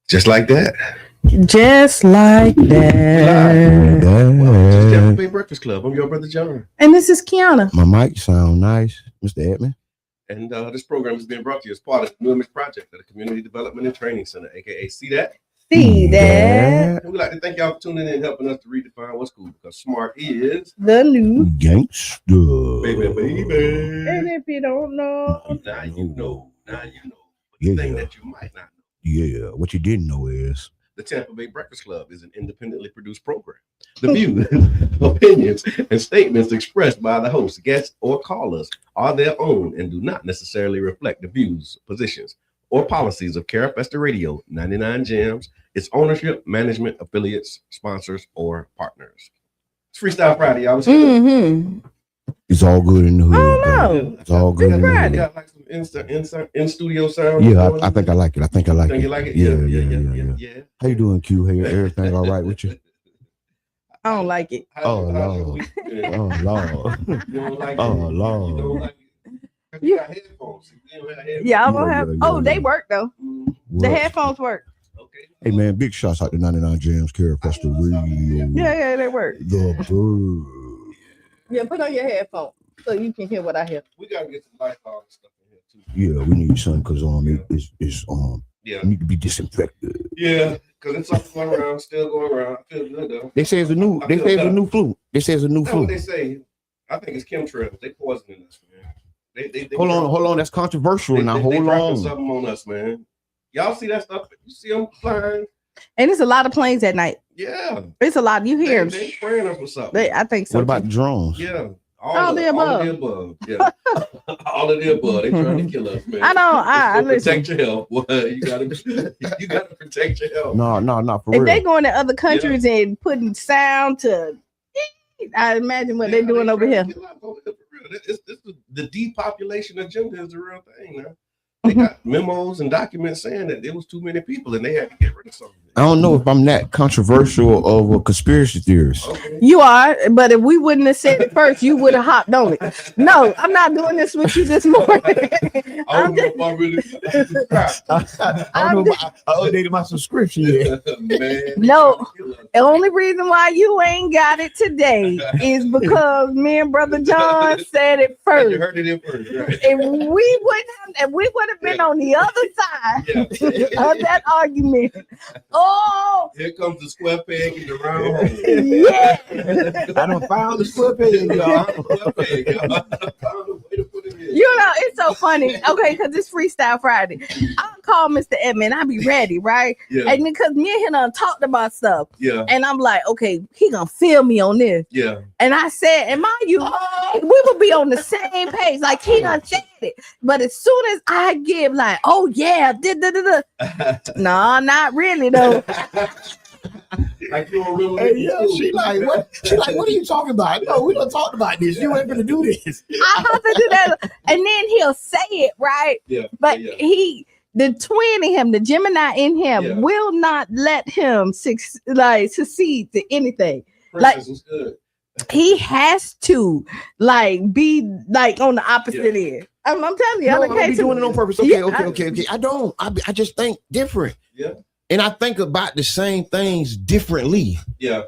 Just like that. Just like that. Welcome to the Tampa Bay Breakfast Club. I'm your brother John. And this is Kiana. My mic sound nice, Mr. Edmond. And this program is being brought to you as part of the New Image Project at the Community Development and Training Center, aka See That. See that. And we'd like to thank y'all for tuning in and helping us to redefine what's cool, because smart is the new gangster. Baby. And if you don't know, Now you know. But Yeah, the thing yeah. that you might not know. Yeah, what you didn't know is The Tampa Bay Breakfast Club is an independently produced program. The views, opinions, and statements expressed by the host, guests, or callers are their own and do not necessarily reflect the views, positions, or policies of Carafesta Radio, 99 Gems, its ownership, management, affiliates, sponsors, or partners. It's Freestyle Friday, y'all. it's all good in the hood. Oh, baby. no. It's all good in the hood. Got like some in studio sound. Yeah, I think I like it. I think You like it? Yeah. How you doing, Q? Hey, everything all right with you? I don't like it. Oh, Lord. Oh, Lord. You don't like Oh, it? Lord. You don't like it? You got headphones. You don't have headphones. Yeah, I'm gonna have. Yeah. Oh, they work though. Mm, The headphones work. okay. Hey, man, big shots out to 99 Gems, Carafesta Radio. Yeah, they work. The bird. Yeah, put on your headphones so you can hear what I hear. We gotta get some Lysol and stuff in here too. Yeah, we need some because it's Yeah. it need to be disinfected. Yeah, because it's something going around, still going around. I feel good though. They say it's a new. They say it's a new flu. They say it's a new That's what flu. they say. I think it's chemtrails. They poisoning us, man. They Hold on. That's controversial now. They Hold dropping on. something on us, man. Y'all see that stuff? You see them flying? And it's a lot of planes at night. Yeah. It's a lot. You hear them. They spraying us with something. I think so. What about the drones? Yeah. All the All of the above. Yeah. All of the above. They trying to kill us, man. I know. I So listen. protect your health. Boy. You gotta protect your health. No, for If real. they going to other countries and putting sound to, I imagine what they're doing over here. This is the depopulation agenda is the real thing now. They got memos and documents saying that there was too many people and they had to get rid of some of it. I don't know if I'm that controversial of a conspiracy theorist. Okay. You are, but if we wouldn't have said it first, you would have hopped on it. No, I'm not doing this with you this morning. I don't know if I really. I don't know. I updated my subscription yet. Man, No, the only reason why you ain't got it today is because me and Brother John said it You first. heard it in first, right? If we would have been on the other side Yeah. of that argument. Oh, Here comes the square peg in the round hole. yeah. I done found the square peg, y'all. Square peg, y'all. I found a way to put it in. You know, it's so funny. Okay, because it's Freestyle Friday. I'll call Mr. Edmond. I'll be ready, right? Yeah, And because me and him done talked about stuff. yeah, And I'm like, okay, he gonna feel me on this. yeah. And I said, and mind you, we will be on the same page. Like he done said it. But as soon as I give like, oh yeah, no, not really though. Like you don't remember. Hey, yeah, she like, what? She like, what are you talking about? No, we done talked about this. You ain't gonna do this. I have to do that. And then he'll say it, right? Yeah, But yeah. the twin in him, the Gemini in him, Yeah. will not let him succeed to anything. Princess was good. He has to like be like on the opposite end. I'm telling you, No, I I done don't came be to- doing it on purpose. Okay, Yeah, okay. I don't. I just think different. Yeah, And I think about the same things differently. yeah.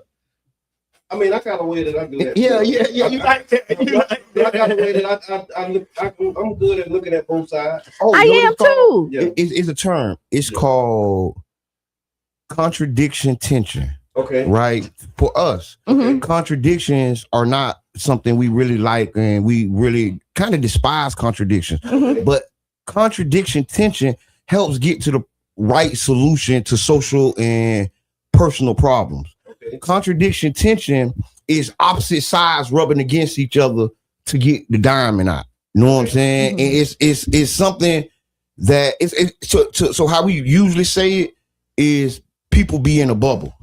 I mean, I got a way that I do that. Yeah. too. You like that? You like I got a way that I'm good at looking at both sides. Oh, I you know what am it's called? too. Yeah. It's a term. It's Yeah. called contradiction tension, Okay. right? For us, Mhm. contradictions are not something we really like, and we really kind of despise contradictions. Mhm. But contradiction tension helps get to the right solution to social and personal problems. Okay. Contradiction tension is opposite sides rubbing against each other to get the diamond out. You know what I'm saying? Mhm. And it's something that so how we usually say it is people be in a bubble.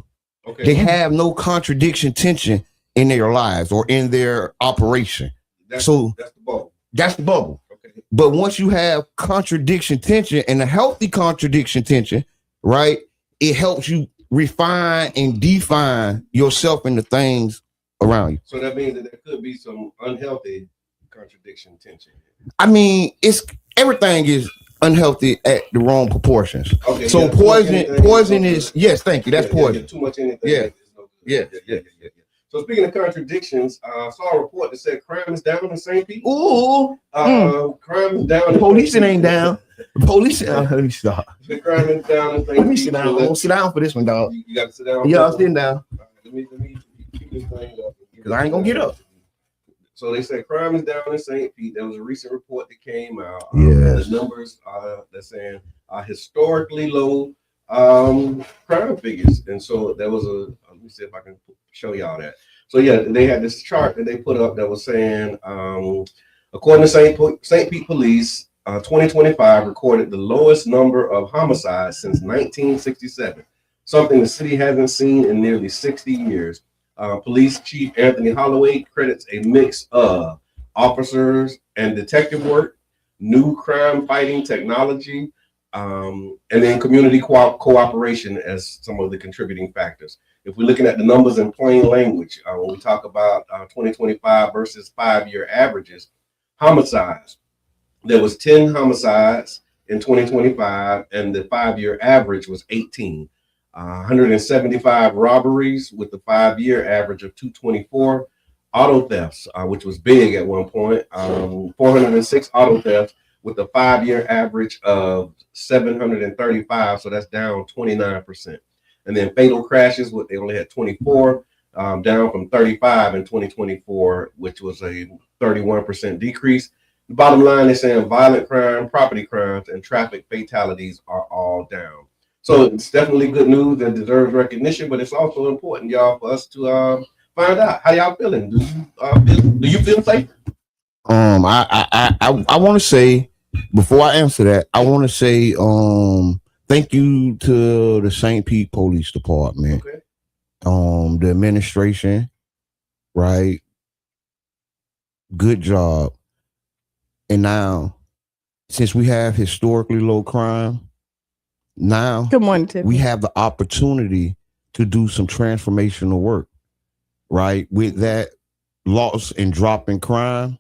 Okay. They have no contradiction tension in their lives or in their operation. That's So the ball. that's the bubble. Okay. But once you have contradiction tension and a healthy contradiction tension, right, it helps you refine and define yourself and the things around you. So that means that there could be some unhealthy contradiction tension. I mean, it's everything is unhealthy at the wrong proportions. Okay. So yeah, too much anything poison no is good. yes, thank you. That's Yeah, poison. too much anything. Yeah. is no good. Yeah. So speaking of contradictions, I saw a report that said crime is down in St. Pete. Ooh, Crime is down. the police ain't down. The police. Let me stop. The crime is down in St. Let me Pete. sit down. I'm gonna sit down for this one, dog. You got to sit down. Yeah, I'm sitting down Let me keep this thing up. because I ain't gonna get up. So they said crime is down in St. Pete. There was a recent report that came out. Yes. The numbers they're saying are historically low crime figures. And so there was let me see if I can show y'all that. So yeah, they had this chart that they put up that was saying, according to St. Pete Police, 2025 recorded the lowest number of homicides since 1967, something the city hasn't seen in nearly 60 years. Police Chief Anthony Holloway credits a mix of officers and detective work, new crime fighting technology, and then community cooperation as some of the contributing factors. If we're looking at the numbers in plain language, when we talk about 2025 versus 5-year averages, homicides, there was 10 homicides in 2025, and the 5-year average was 18. 175 robberies with the 5-year average of 224. Auto thefts, which was big at one point, 406 auto thefts with a 5-year average of 735. So that's down 29%. And then fatal crashes, they only had 24, down from 35 in 2024, which was a 31% decrease. The bottom line is saying violent crime, property crimes, and traffic fatalities are all down. So it's definitely good news that deserves recognition, but it's also important, y'all, for us to find out how y'all feeling. Do you feel safe? I want to say before I answer that, I want to say thank you to the St. Pete Police Department, Okay. the administration, right? Good job. And now since we have historically low crime, now Good morning, Tiffany. we have the opportunity to do some transformational work, right? With that loss and drop in crime,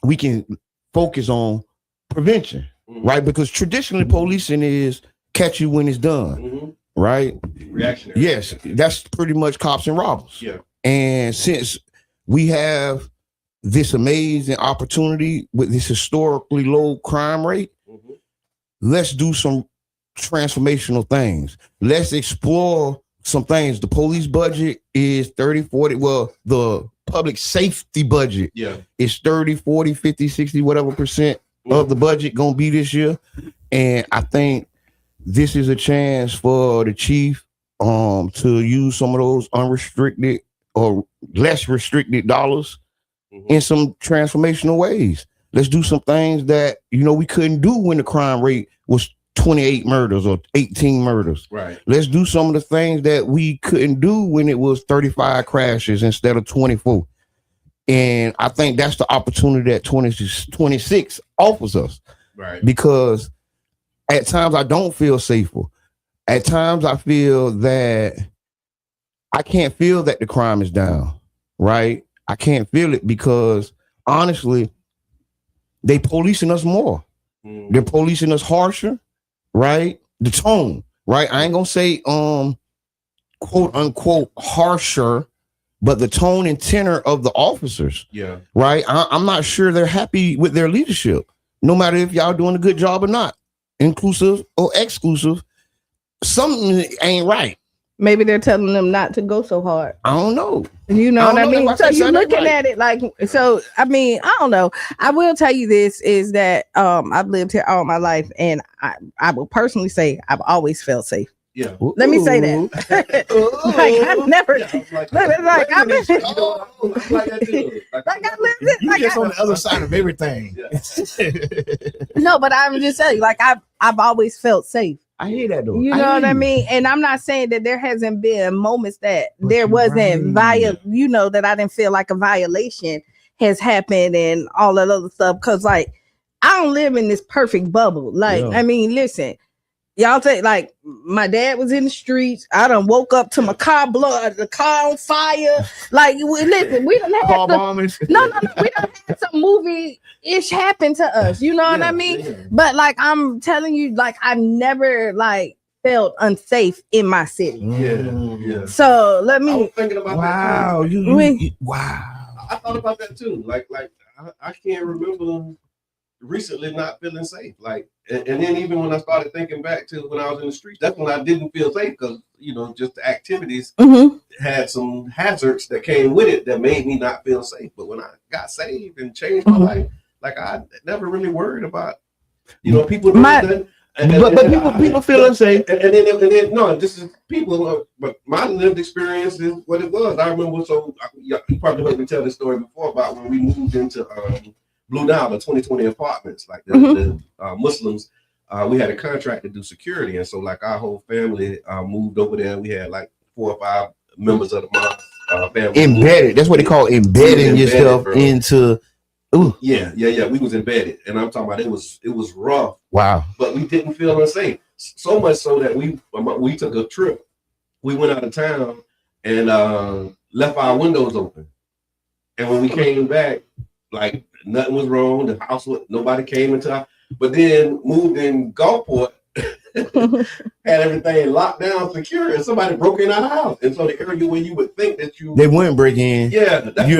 we can focus on prevention, right? Because traditionally policing is catch you when it's done, right? Reactionary. Yes, that's pretty much cops and robbers. Yeah. And since we have this amazing opportunity with this historically low crime rate, let's do some transformational things. Let's explore some things. The police budget is 30, 40. Well, the public safety budget is 30, 40, 50, 60, whatever percent of the budget gonna be this year. And I think this is a chance for the chief to use some of those unrestricted or less restricted dollars in some transformational ways. Let's do some things that, you know, we couldn't do when the crime rate was 28 murders or 18 murders. Right. Let's do some of the things that we couldn't do when it was 35 crashes instead of 24. And I think that's the opportunity that 26 offers us. Right. Because at times I don't feel safer. At times I feel that I can't feel that the crime is down, right? I can't feel it because honestly, they policing us more. They're policing us harsher, right? The tone, right? I ain't gonna say quote unquote harsher, but the tone and tenor of the officers, right? I'm not sure they're happy with their leadership, no matter if y'all doing a good job or not, inclusive or exclusive. Something ain't right. Maybe they're telling them not to go so hard. I don't know. You know what I mean? So you're looking right. at it like, so, I mean, I don't know. I will tell you this is that I've lived here all my life, and I will personally say I've always felt safe. Yeah. Let me say that. Like I never, like I've been, like I lived it. You Like just on the other side of everything. no, but I'm just saying, like I've always felt safe. I hear that though. You know what I mean? And I'm not saying that there hasn't been moments that But there you're wasn't right. you know, that I didn't feel like a violation has happened and all that other stuff. Cause like I don't live in this perfect bubble. Like, Yeah. I mean, listen, y'all take like my dad was in the streets. I done woke up to my car the car on fire. Like listen, we done had no, we done had some movie-ish happen to us. You know what I mean? Yeah. But like I'm telling you, like I've never like felt unsafe in my city. Yeah. So let I me was thinking about Wow, that too. wow. I thought about that too. Like I can't remember recently not feeling safe. Like, and then even when I started thinking back to when I was in the streets, that's when I didn't feel safe because, you know, just the activities had some hazards that came with it that made me not feel safe. But when I got saved and changed my life, like I never really worried about, you know, people doing that. But people feel unsafe. And then no, this is people. But my lived experience is what it was. I remember. So you probably heard me tell this story before about when we moved into Blue Nile, the 2020 apartments. Like the Muslims, we had a contract to do security, and so like our whole family moved over there. We had like 4 or 5 members of the mosque family Embedded. That's what they call embedding yourself into. Ooh. Yeah. We was embedded, and I'm talking about it was rough. Wow. But we didn't feel unsafe. So much so that we took a trip. We went out of town and left our windows open. And when we came back, like nothing was wrong. The house nobody came into our, but then moved in Gulfport, had everything locked down, secure, and somebody broke in our house. And so the area where you would think that They wouldn't break in. you're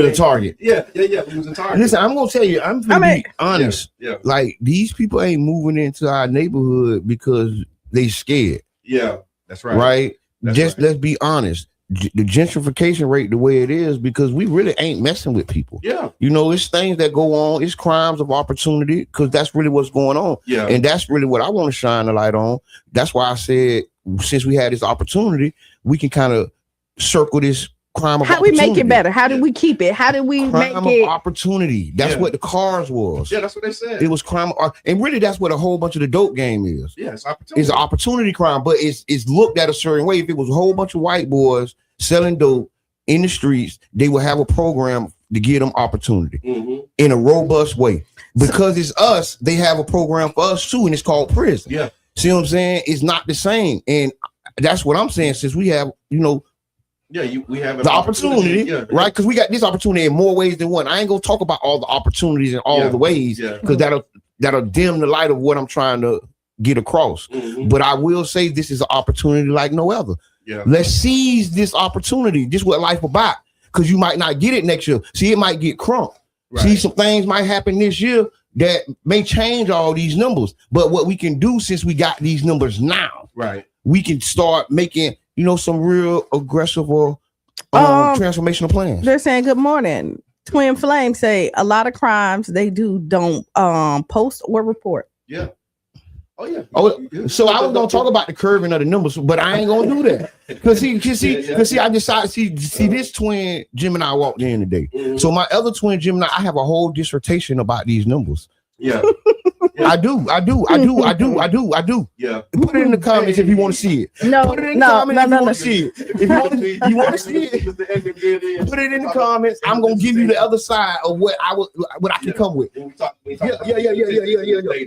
the target. Yeah. We was a target. Listen, I'm gonna tell you, I'm gonna be honest. Yeah. Like these people ain't moving into our neighborhood because they scared. Yeah, that's right. Right? That's Just right. let's be honest. The gentrification rate the way it is because we really ain't messing with people. Yeah. You know, it's things that go on, it's crimes of opportunity because that's really what's going on. Yeah. And that's really what I want to shine the light on. That's why I said since we had this opportunity, we can kind of circle this crime of how we opportunity. make it better? How do we keep it? How do we Crime make of it? opportunity. That's Yeah. what the cars was. Yeah, that's what they said. It was crime, and really that's what a whole bunch of the dope game is. Yeah, it's opportunity. It's an opportunity crime, but it's looked at a certain way. If it was a whole bunch of white boys selling dope in the streets, they would have a program to give them opportunity in a robust way. because it's us, they have a program for us too, and it's called prison. Yeah. See what I'm saying? It's not the same, and that's what I'm saying. Since we have, we have the opportunity, right? Because we got this opportunity in more ways than one. I ain't gonna talk about all the opportunities and all the ways, because that'll dim the light of what I'm trying to get across. Mm-hmm. But I will say this is an opportunity like no other. Yeah. Let's seize this opportunity. This is what life about. Because you might not get it next year. See, it might get crunk. Right. See, some things might happen this year that may change all these numbers. But what we can do, since we got these numbers now, right, we can start making, some real aggressive or transformational plans. They're saying good morning. Twin Flame say a lot of crimes they don't post or report. Yeah. Oh yeah. So I was gonna talk about the curving of the numbers, but I ain't gonna do that. Cause see, I decided see this twin Gemini walked in today. Mm-hmm. So my other twin Gemini, I have a whole dissertation about these numbers. Yeah. I do. Yeah. Put it in the comments if you want to see it. No, put it in the comments if you want to see it. If you want to see it, put it in the comments. I'm gonna give you the other side of what I can come with. Yeah.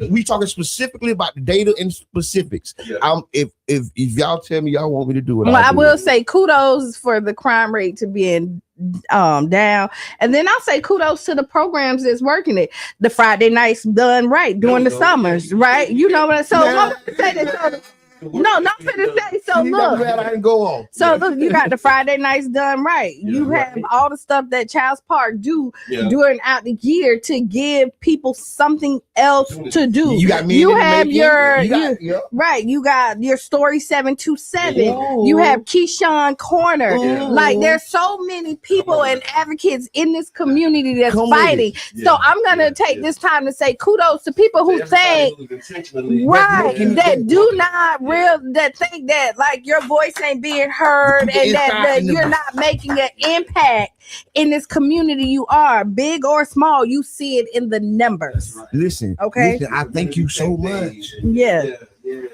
We talking specifically about the data and specifics. Yeah. If y'all tell me y'all want me to do it, well, I will say kudos for the crime rate to being down, and then I'll say kudos to the programs that's working it. The Friday nights done right during the summers, right? You know what? So I'm gonna say that. No, not for the day. So look, I didn't go on. So look, you got the Friday nights done right. You have all the stuff that Child's Park do during out the year to give people something else to do. You got me. You have You got your Story 727. Ooh. You have Keyshawn Corner. Ooh. Like there's so many people and advocates in this community that's fighting. So I'm gonna take this time to say kudos to people who think that do not that think that like your voice ain't being heard and that you're not making an impact in this community. You are big or small, you see it in the numbers. Listen, I thank you so much.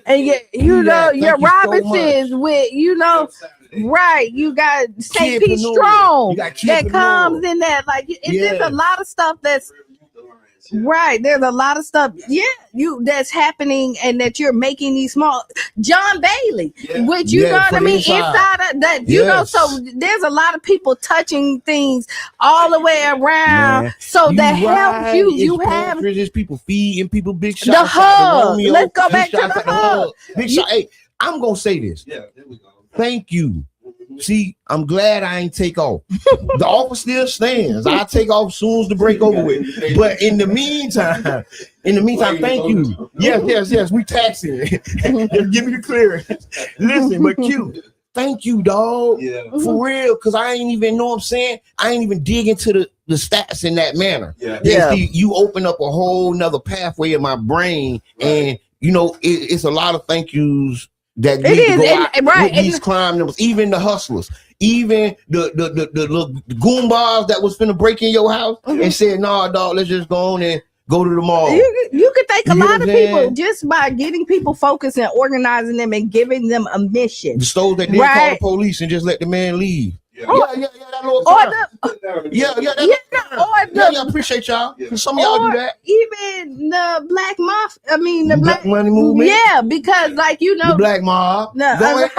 And your Robinsons with right, you got St. Pete Strong that comes in that there's a lot of stuff that's right. There's a lot of stuff, that's happening, and that you're making these small. John Bailey, which you know what I mean, inside of that, so there's a lot of people touching things all the way around. So that helps you. You have there's people feeding people big shots. The hug. Let's go back to the hug. Big shot. Hey, I'm gonna say this. Yeah, there we go. Thank you. See, I'm glad I ain't take off. The offer still stands. I take off soon as the break over with. But in the meantime, thank you. Yes. We taxing. Just give me the clearance. Listen, but Q, thank you, dog. Yeah. For real, because I ain't even know what I'm saying. I ain't even dig into the stats in that manner. Yeah. See, you open up a whole nother pathway in my brain, and it's a lot of thank yous. That need to go out with these crime numbers, even the hustlers, even the goombas that was finna break in your house and said, "Nah, dog, let's just go on and go to the mall." You could thank a lot of people just by getting people focused and organizing them and giving them a mission. The stores that didn't call the police and just let the man leave. I appreciate y'all. Some of y'all do that. Even the Black Mob. I mean, the Black Money Movement. Yeah, because the Black Mob. I'm gonna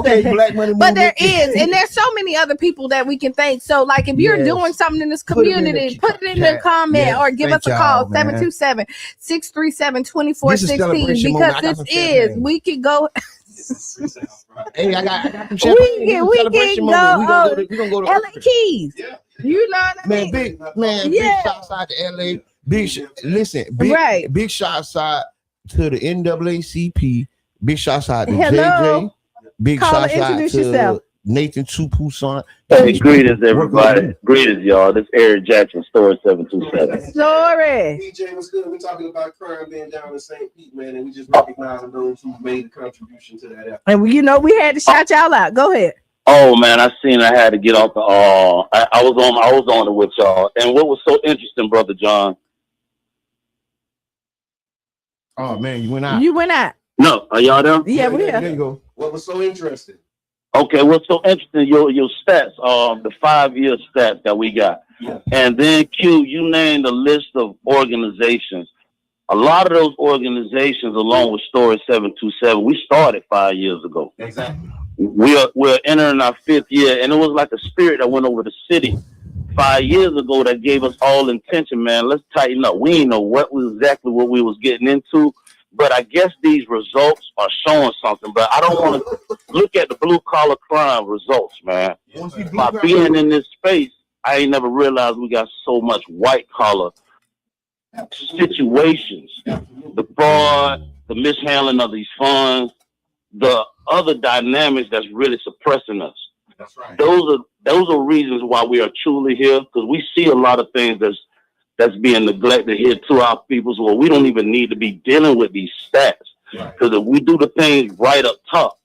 say Black Money Movement. But there is, and there's so many other people that we can thank. So, like, if you're doing something in this community, put it in the comment or give us a call 727-637-2416 because we can go. Hey, I got some we can go. We gonna go to LA Keys. Yeah. You know what I mean? Big shots out to LA. Big shots out to the NAACP. Big shots out to JJ. Big shots out to Nathan Tupuson. Hey, greetings, everybody. Greetings, y'all. This is Eric Jackson, Story 727. Sorry. DJ, what's good? We're talking about crime being down in St. Pete, man, and we just recognize those who made a contribution to that effort. And we had to shout y'all out. Go ahead. Oh man, I had to get off the. I was on it with y'all, and what was so interesting, Brother John. Oh man, you went out. No, are y'all there? Yeah, we're here. There you go. What was so interesting? Okay, what's so interesting? Your stats, the 5-year stats that we got. And then Q, you named a list of organizations. A lot of those organizations, along with Story 727, we started 5 years ago. Exactly. We're entering our 5th year, and it was like a spirit that went over the city 5 years ago that gave us all intention, man. Let's tighten up. We didn't know what was exactly what we was getting into, but I guess these results are showing something. But I don't want to look at the blue collar crime results, man. By being in this space, I ain't never realized we got so much white collar situations, the fraud, the mishandling of these funds, the other dynamics that's really suppressing us. That's right. Those are reasons why we are truly here, because we see a lot of things that's being neglected here to our peoples. Well, we don't even need to be dealing with these stats, because if we do the things right up top,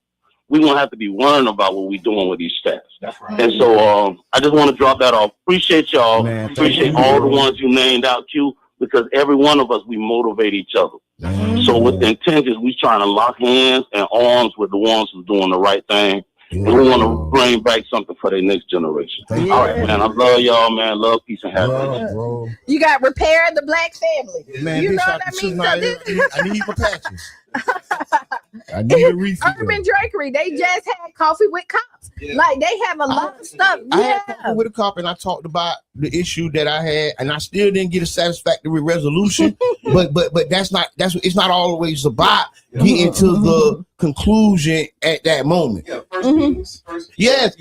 we won't have to be worrying about what we're doing with these stats. That's right. And so I just want to drop that off. Appreciate y'all. Man, appreciate all the ones you named out, Q, because every one of us, we motivate each other. So with the intentions, we trying to lock hands and arms with the ones who's doing the right thing. And we want to bring back something for the next generation. Thank All right, man. I love y'all, man. Love, peace, and happiness. bro. You got Repair the Black Family. Man, You this know out what the I mean? system. I need my patches. I need a refill. Urban Drakery, they just had Coffee with Cops. Yeah. Like they have a lot of stuff. I had Yeah. coffee with a cop and I talked about the issue that I had, and I still didn't get a satisfactory resolution. but it's not always about getting to the conclusion at that moment. Yeah, first meetings. Yes.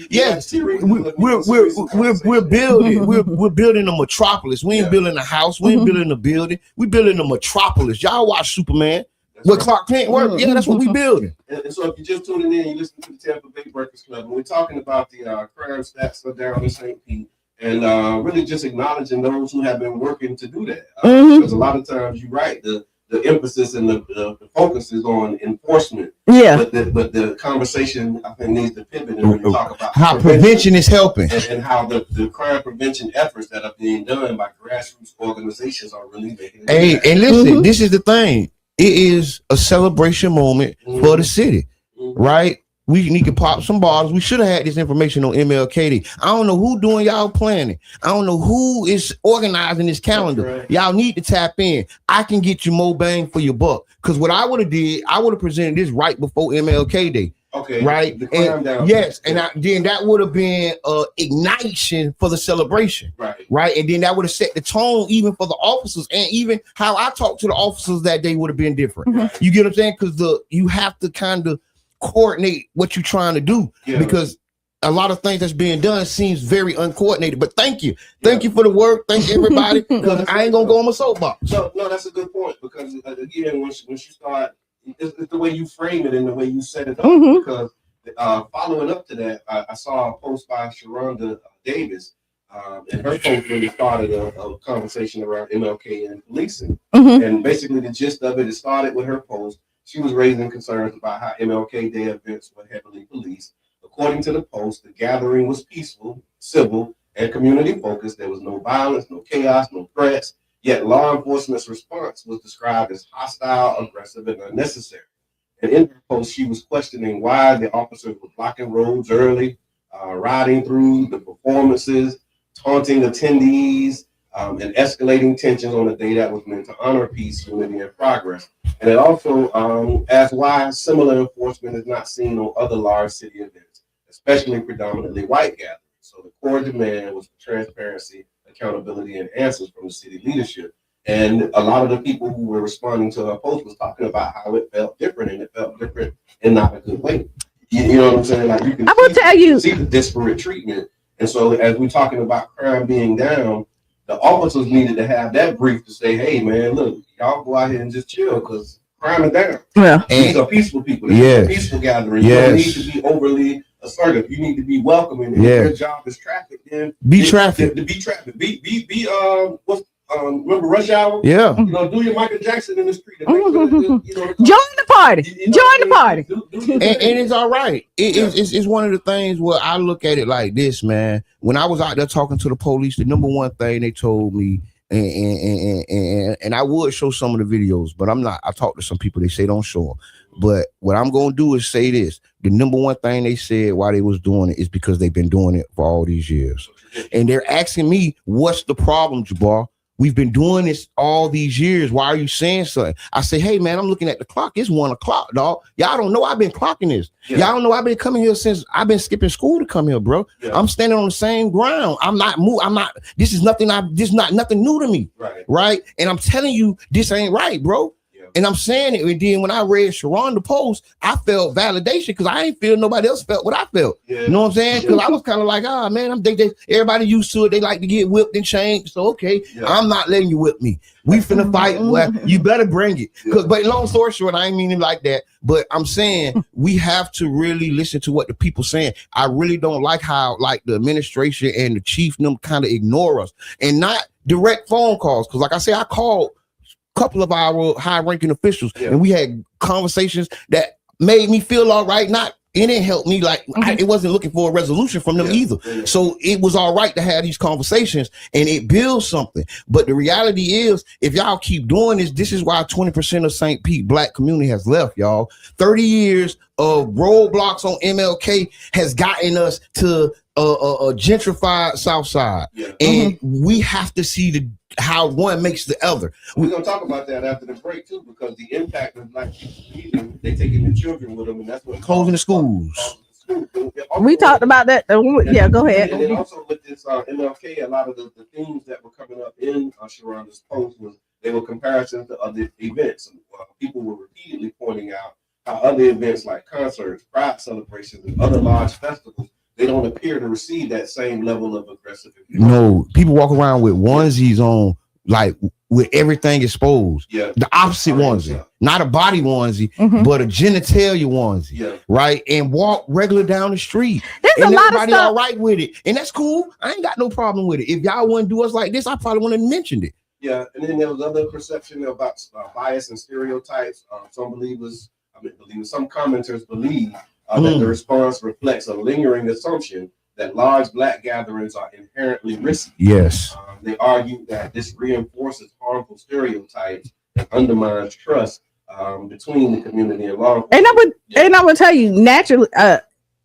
We're building. We're building a metropolis. We ain't building a house. We ain't building a building. We building a metropolis. Y'all watch Superman. Where Clark Kent work? Yeah, that's what we building. And so if you're just tuning in, you listen to the Tampa Bay Breakfast Club, and we're talking about the crime stats are down in St. Pete, and really just acknowledging those who have been working to do that. Because a lot of times, you're right, the emphasis and the focus is on enforcement. Yeah. But the conversation, I think, needs to pivot and really talk about How prevention is helping. and how the crime prevention efforts that are being done by grassroots organizations are really making an Hey, impact. and listen, this is the thing. It is a celebration moment for the city, right? We need to pop some bottles. We should have had this information on MLK. I don't know who doing y'all planning. I don't know who is organizing this calendar. Right. Y'all need to tap in. I can get you more bang for your buck. Because what I would have did, I would have presented this right before MLK Day. Okay. Right? The climb And, down. yes, and then that would have been ignition for the celebration. Right. And then that would have set the tone even for the officers, and even how I talked to the officers that day would have been different. You get what I'm saying? Because you have to kind of coordinate what you're trying to do, because a lot of things that's being done seems very uncoordinated. But thank you you for the work. Thank everybody, because I ain't gonna go on my soapbox. No, that's a good point, because again, once you start, it's the way you frame it and the way you set it up. Because following up to that, I saw a post by Sharonda Davis, and her post really started a conversation around MLK and policing. And basically, the gist of it started with her post. She was raising concerns about how MLK Day events were heavily policed. According to the post, the gathering was peaceful, civil, and community focused. There was no violence, no chaos, no threats. Yet law enforcement's response was described as hostile, aggressive, and unnecessary. And in her post, she was questioning why the officers were blocking roads early, riding through the performances, taunting attendees, and escalating tensions on a day that was meant to honor peace, unity, and progress. And it also asks why similar enforcement is not seen on other large city events, especially predominantly white gatherings. So the core demand was for transparency, accountability, and answers from the city leadership. And a lot of the people who were responding to her post was talking about how it felt different, and it felt different in not a good way. You know what I'm saying? Like, you can see the disparate treatment. And so as we're talking about crime being down, the officers needed to have that brief to say, hey, man, look, y'all go out here and just chill, because crime is down. Yeah. These are peaceful people. These are peaceful gatherings. You don't need to be overly assertive. You need to be welcoming. If your job is traffic, then be traffic. Be traffic. Remember Rush Hour? Yeah. You know, do your Michael Jackson in the street. And Join the party. Join the party. And it's all right. It's one of the things where I look at it like this, man. When I was out there talking to the police, the number one thing they told me, and I would show some of the videos, but I'm not. I talked to some people. They say don't show them. But what I'm gonna do is say this: the number one thing they said why they was doing it is because they've been doing it for all these years, and they're asking me, "What's the problem, Jabbar? We've been doing this all these years. Why are you saying something?" I say, "Hey man, I'm looking at the clock. It's 1 o'clock, dog. Y'all don't know I've been clocking this. Yeah. Y'all don't know I've been coming here since I've been skipping school to come here, bro. Yeah. I'm standing on the same ground. I'm not moving. I'm not. This is nothing. This is not nothing new to me, right? And I'm telling you, this ain't right, bro." And I'm saying it. And then when I read Sharon the post, I felt validation because I ain't feel nobody else felt what I felt. Yeah. You know what I'm saying? Because I was kind of like, man, everybody used to it. They like to get whipped and changed. So okay, I'm not letting you whip me. We finna fight. Well, you better bring it. But long story short, I ain't mean it like that. But I'm saying we have to really listen to what the people saying. I really don't like how like the administration and the chief them kind of ignore us and not direct phone calls. Because like I said, I called couple of our high-ranking officials, and we had conversations that made me feel all right. It didn't help me. Like it wasn't looking for a resolution from them either. So it was all right to have these conversations, and it builds something. But the reality is, if y'all keep doing this is why 20% of St. Pete Black community has left, y'all. 30 years of roadblocks on MLK has gotten us to a gentrified South Side, and we have to see how one makes the other. We're gonna talk about that after the break too, because the impact of Black people leaving, they taking their children with them, and that's what closing the schools. We talked about that. Yeah, go ahead. And then also with this MLK, a lot of the themes that were coming up in Sharonda's post was they were comparisons to other events. People were repeatedly pointing out how other events like concerts, pride celebrations, and other large festivals, they don't appear to receive that same level of aggressive abuse. No, people walk around with onesies on, like with everything exposed. Yeah, the opposite onesie, not a body onesie, but a genitalia onesie. Yeah, right, and walk regular down the street. There's and a lot of everybody stuff. all right with it, and that's cool. I ain't got no problem with it. If y'all wouldn't do us like this, I probably wouldn't have mentioned it. Yeah, and then there was other perception about bias and stereotypes. Some some commenters believe that the response reflects a lingering assumption that large Black gatherings are inherently risky. Yes. They argue that this reinforces harmful stereotypes and undermines trust between the community and law enforcement. And I would tell you, naturally,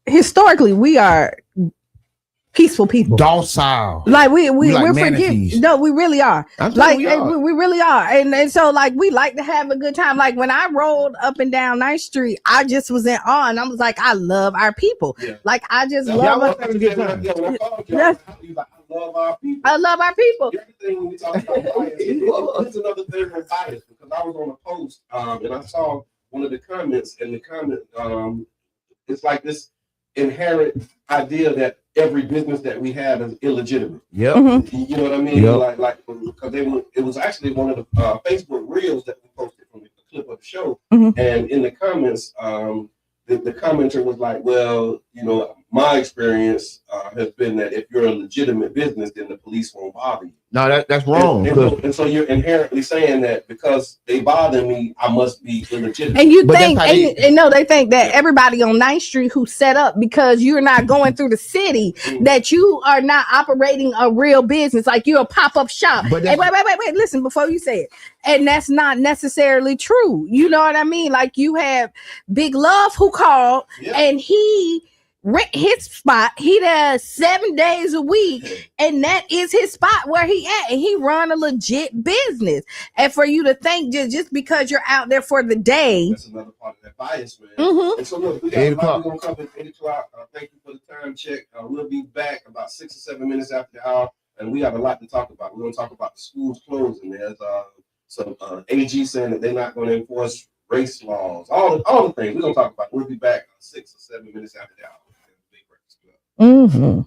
historically, we are peaceful people, docile. Like we're manatees. forgiving. No, we really are. Like we really are, and so like we like to have a good time. Like when I rolled up and down 9th Street, I just was in awe, and I was like, I love our people. Yeah. Like I just love. I love our people. I love our people. Everything we talk about bias, it's another thing with bias, because I was on a post and I saw one of the comments, and the comment it's like this inherent idea that every business that we have is illegitimate. Yep. You know what I mean? Yep. Like because it was actually one of the Facebook reels that we posted from the clip of the show, and in the comments, the commenter was like, well, you know, my experience has been that if you're a legitimate business, then the police won't bother you. No, that's wrong. And so you're inherently saying that because they bother me, I must be illegitimate. And you think, and no, they think that everybody on 9th Street who's set up because you're not going through the city, that you are not operating a real business, like you're a pop-up shop. But hey, wait, listen, before you say it. And that's not necessarily true. You know what I mean? Like you have Big Love who called, and he rent his spot. He does 7 days a week, and that is his spot where he at, and he run a legit business. And for you to think just because you're out there for the day, that's another part of that bias, man. And so look, we're gonna cover 8 o'clock. Thank you for the time check. We'll be back about 6 or 7 minutes after the hour, and we have a lot to talk about. We're gonna talk about the schools closing. There's some AG saying that they're not going to enforce race laws, all the things we're gonna talk about. We'll be back 6 or 7 minutes after the hour. Mm-hmm.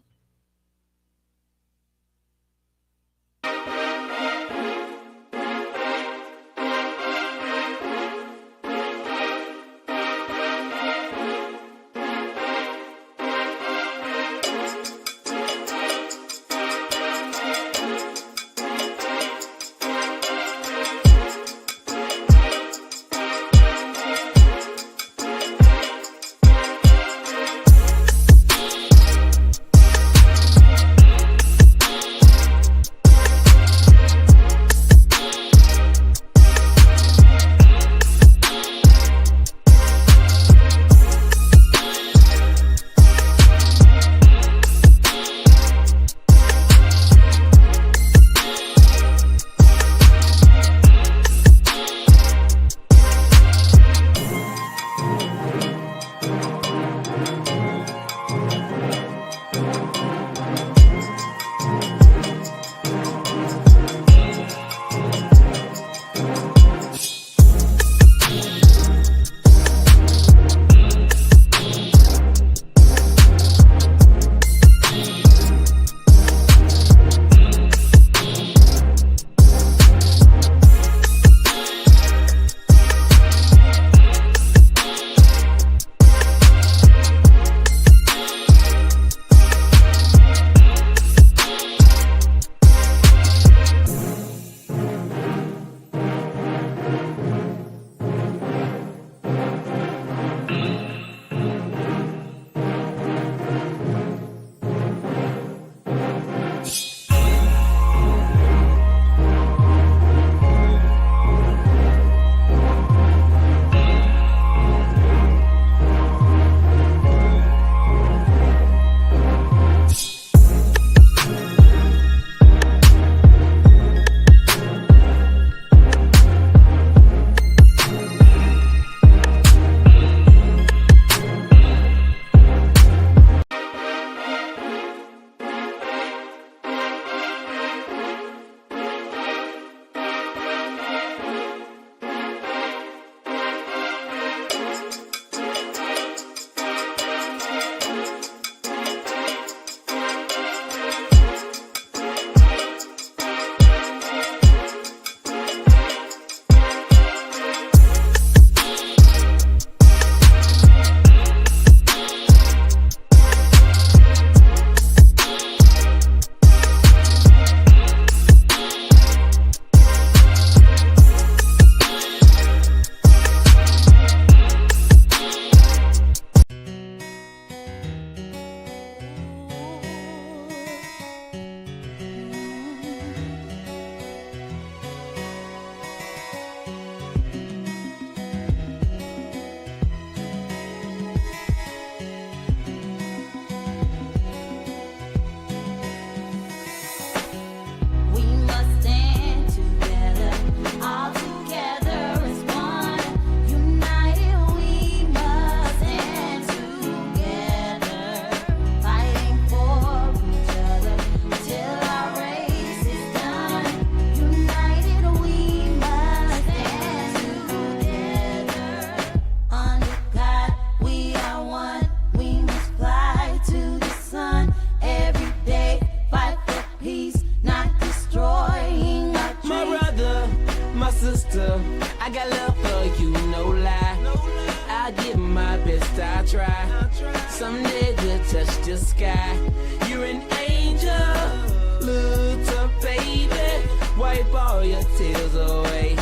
tears away.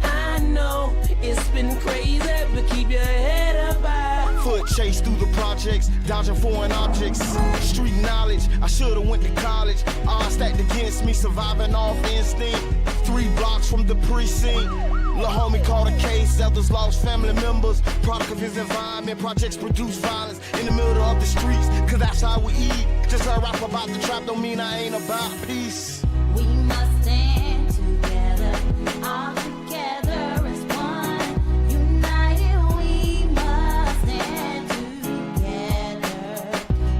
I know it's been crazy, but keep your head up high. Foot chase through the projects, dodging foreign objects. Street knowledge, I should've went to college. Odds stacked against me, surviving off instinct. 3 blocks from the precinct. Lil' homie caught a case, others lost family members. Product of his environment, projects produce violence in the middle of the streets, cause that's how we eat. Just a rap about the trap don't mean I ain't about peace. We must stand together, all together as one. United we must stand together,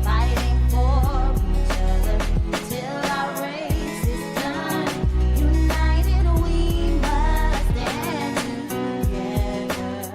fighting for each other till our race is done. United we must stand together,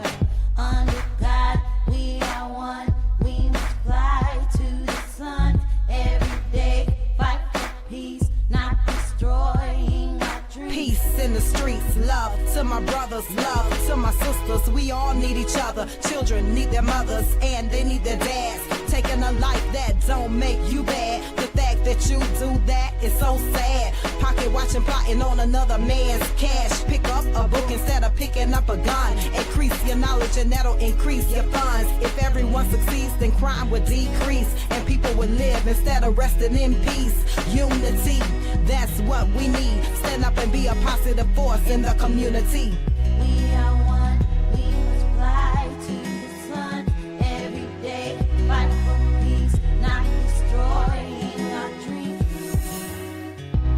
under God we are one. We must fly to the sun every day, fight for peace, not destroying our dreams. Peace in the streets, love to my brothers, love to my sisters. We all need each other. Children need their mothers and they need their dads. Taking a life that don't make you bad. The fact that you do that is so sad. Pocket watching, plotting on another man's cash. Pick up a book instead of picking up a gun. Increase your knowledge and that'll increase your funds. If everyone succeeds, then crime would decrease and people would live instead of resting in peace. Unity, that's what we need. Stand up and be a positive force in the community. We are one, we must fly to the sun every day, fight for peace, not destroying our dreams.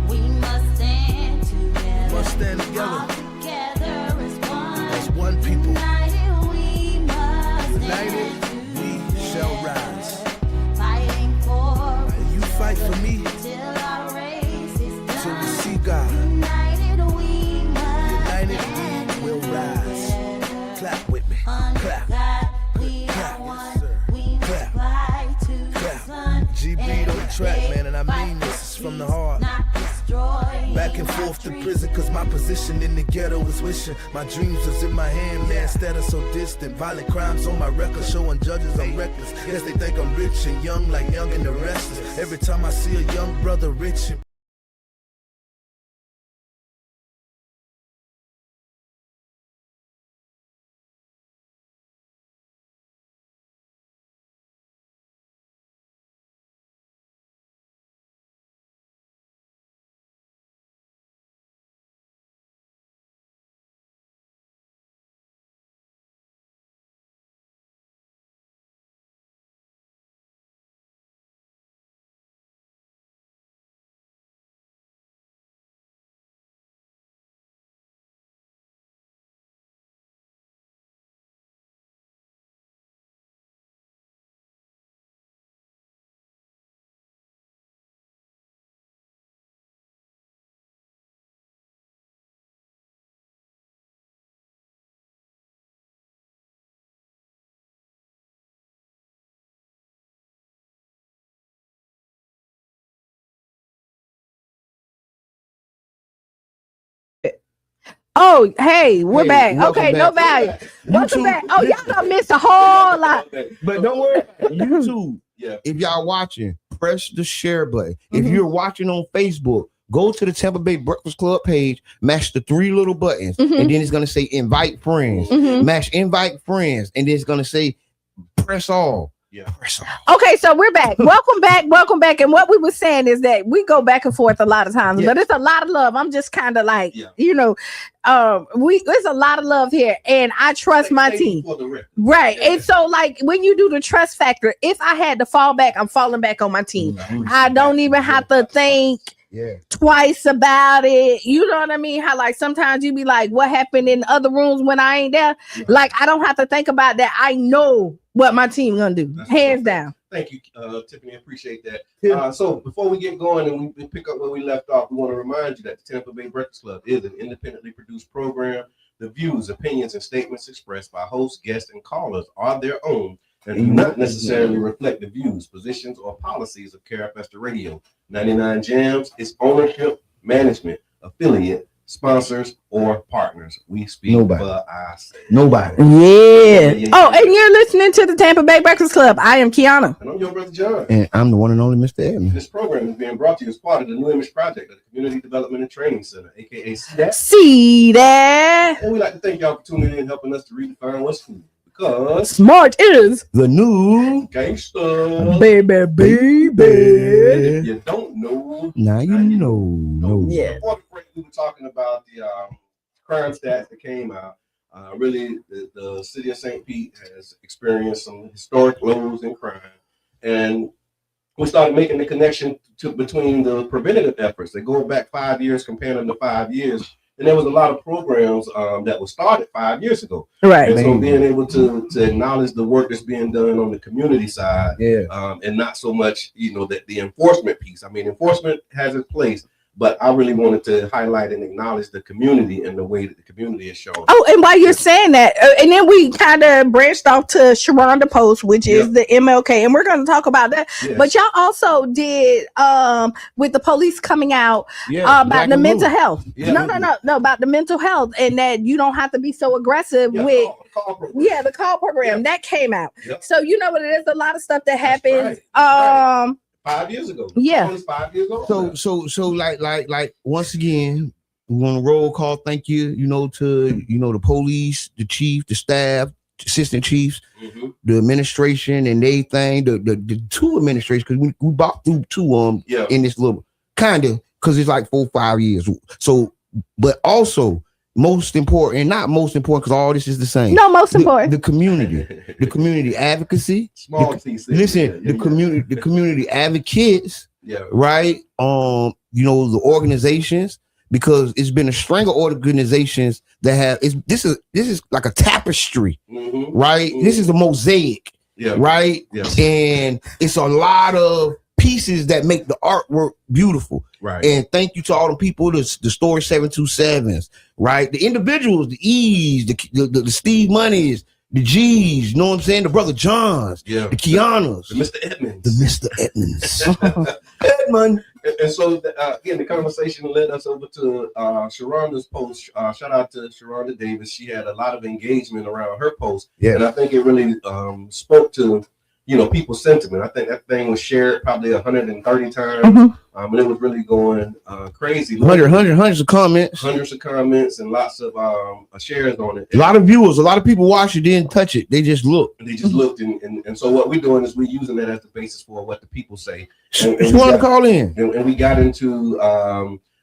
We must stand together, Must stand all together together as one. as one people. United we must United stand we shall together, rise. fighting for And you fight for me till our race is done. till we see God. United we must United stand we will rise. together. Clap with me. Under Clap. God, we Clap. are Yes, one. sir. We must Clap. fly to the Clap. sun. G beat on the Every track, day, man, and I fight mean for this is from the peace, heart. not destroying Back and our forth to dreams. prison, cause my position in the ghetto is wishing my dreams was in my hand, man, instead of so distant. Violent crimes on my record, showing judges I'm reckless. Guess they think I'm rich and young, like Young and the Restless. Every time I see a young brother rich and Oh, hey, we're Hey, back. welcome Okay, no back. value. Welcome YouTube, back. Oh, y'all done missed a whole lot. But don't worry, YouTube. Yeah. If y'all watching, press the share button. If Mhm. you're watching on Facebook, go to the Tampa Bay Breakfast Club page, mash the 3 little buttons, Mhm. and then it's gonna say invite friends. Mhm. Mash invite friends, and then it's gonna say press all. Yeah. Press all. Okay, so we're back. Welcome back. Welcome back. And what we were saying is that we go back and forth a lot of times, Yeah. but it's a lot of love. I'm just kind of like, Yeah. there's a lot of love here, and I trust my Thank you team. for the record. Right. Yeah. And so, like, when you do the trust factor, if I had to fall back, I'm falling back on my team. Mm-hmm. I don't even have to think Yeah. twice about it. You know what I mean? How like sometimes you be like, what happened in other rooms when I ain't there? Yeah. Like, I don't have to think about that. I know what my team gonna do. That's Hands what's up. down. Thank you, Tiffany. Appreciate that. Yeah. So before we get going and we pick up where we left off, we want to remind you that the Tampa Bay Breakfast Club is an independently produced program. The views, opinions, and statements expressed by hosts, guests, and callers are their own and do not necessarily reflect the views, positions, or policies of KRFS Radio. 99 Jams, its ownership, management, affiliate, sponsors, or partners. We speak Nobody. for ourselves. Nobody. Yeah. Oh, and you're listening to the Tampa Bay Breakfast Club. I am Kiana. And I'm your brother John. And I'm the one and only Mr. Edmund. This program is being brought to you as part of the New Image Project of the Community Development and Training Center, aka CDAT. See that? And we'd like to thank y'all for tuning in and helping us to redefine what's cool. Because Smart is The new gangsta, baby. if you don't know, now you know. Yeah. Before the break, we were talking about the crime stats that came out. Really, the city of St. Pete has experienced some historic lows in crime, and we started making the connection between the preventative efforts. They go back 5 years, comparing them to 5 years, and there was a lot of programs that were started 5 years ago. Right. And so being able to acknowledge the work that's being done on the community side, and not so much, that the enforcement piece. I mean, enforcement has its place, but I really wanted to highlight and acknowledge the community and the way that the community is shown. Oh, and while you're saying that, and then we kind of branched off to Sharonda Post, which is the MLK, and we're going to talk about that. Yes. But y'all also did with the police coming out about the mental health. Yeah. No, about the mental health, and that you don't have to be so aggressive with the call program that came out. Yep. So you know what it is, a lot of stuff that happens. Right. 5 years ago. Yeah. Almost 5 years ago. So like once again, we want to roll call. Thank you, to the police, the chief, the staff, assistant chiefs, the administration, and everything. The two administrations, because we bought through two in this little kind of, because it's like 4 or 5 years. So, but also most important, and not most important, because all this is the same. No, most important. The community advocacy. Small The community advocates. Yeah. Right. The organizations, because it's been a string of organizations that have this is like a tapestry, right? This is a mosaic, right? Yeah. And it's a lot of pieces that make the artwork beautiful. Right. And thank you to all the people, the Story 727s, right? The individuals, the E's, the Steve Moneys, the G's, you know what I'm saying? The Brother Johns, the Kianas, the Mr. Edmonds. The Mr. Edmonds. Edmund. And so, again, the conversation led us over to Sharonda's post. Shout out to Sharonda Davis. She had a lot of engagement around her post. Yeah. And I think it really spoke to, people's sentiment. I think that thing was shared probably 130 times. And it was really going crazy. Hundreds of comments. Hundreds of comments and lots of shares on it. A lot of viewers, a lot of people watched it, didn't touch it. They just looked. And so what we're doing is we're using that as the basis for what the people say. And you want to call in. And we got into,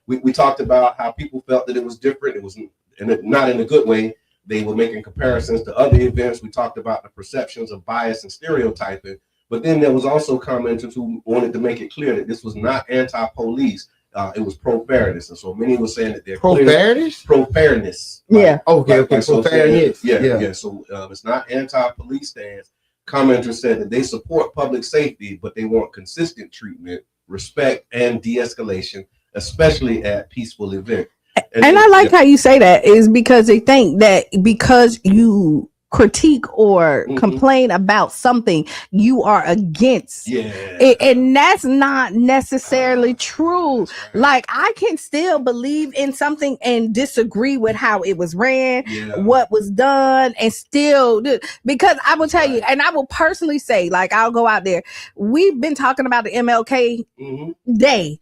we talked about how people felt that it was different. It was not in a good way. They were making comparisons to other events. We talked about the perceptions of bias and stereotyping. But then there was also commenters who wanted to make it clear that this was not anti-police. It was pro-fairness. And so many were saying that they're pro-fairness? Pro-fairness. Yeah. Okay. So fairness. Yeah. So it's not anti-police stance. Commenters said that they support public safety, but they want consistent treatment, respect, and de-escalation, especially at peaceful events. And I like how you say that, is because they think that because you critique or complain about something, you are against. And that's not necessarily true. Right. Like, I can still believe in something and disagree with how it was ran, what was done, and still do. Because I will tell you, and I will personally say, like, I'll go out there, we've been talking about the MLK Day.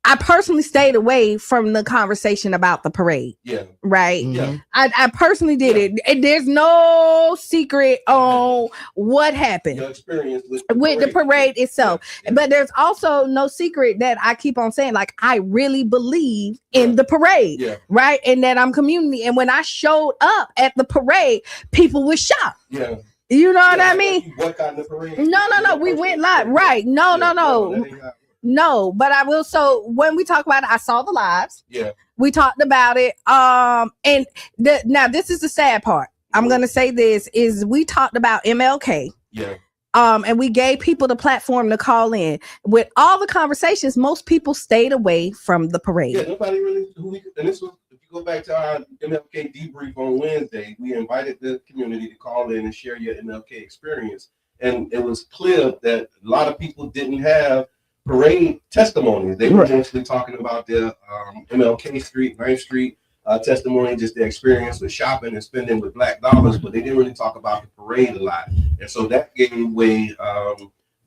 I personally stayed away from the conversation about the parade. Right. I personally did it. And there's no secret on what happened with the parade itself. But there's also no secret that I keep on saying, like, I really believe in the parade. Right. And that I'm community. And when I showed up at the parade, people were shocked. You know what I mean? No. We went live. Right. No, but I will. So when we talk about it, I saw the lives. We talked about it. And now this is the sad part. I'm gonna say this is we talked about MLK. And we gave people the platform to call in. With all the conversations, most people stayed away from the parade. Nobody really. And this was, if you go back to our MLK debrief on Wednesday, we invited the community to call in and share your MLK experience, and it was clear that a lot of people didn't have parade testimonies. They were mostly talking about their MLK Street, 9th Street testimony, just their experience with shopping and spending with black dollars, but they didn't really talk about the parade a lot. And so that gave way,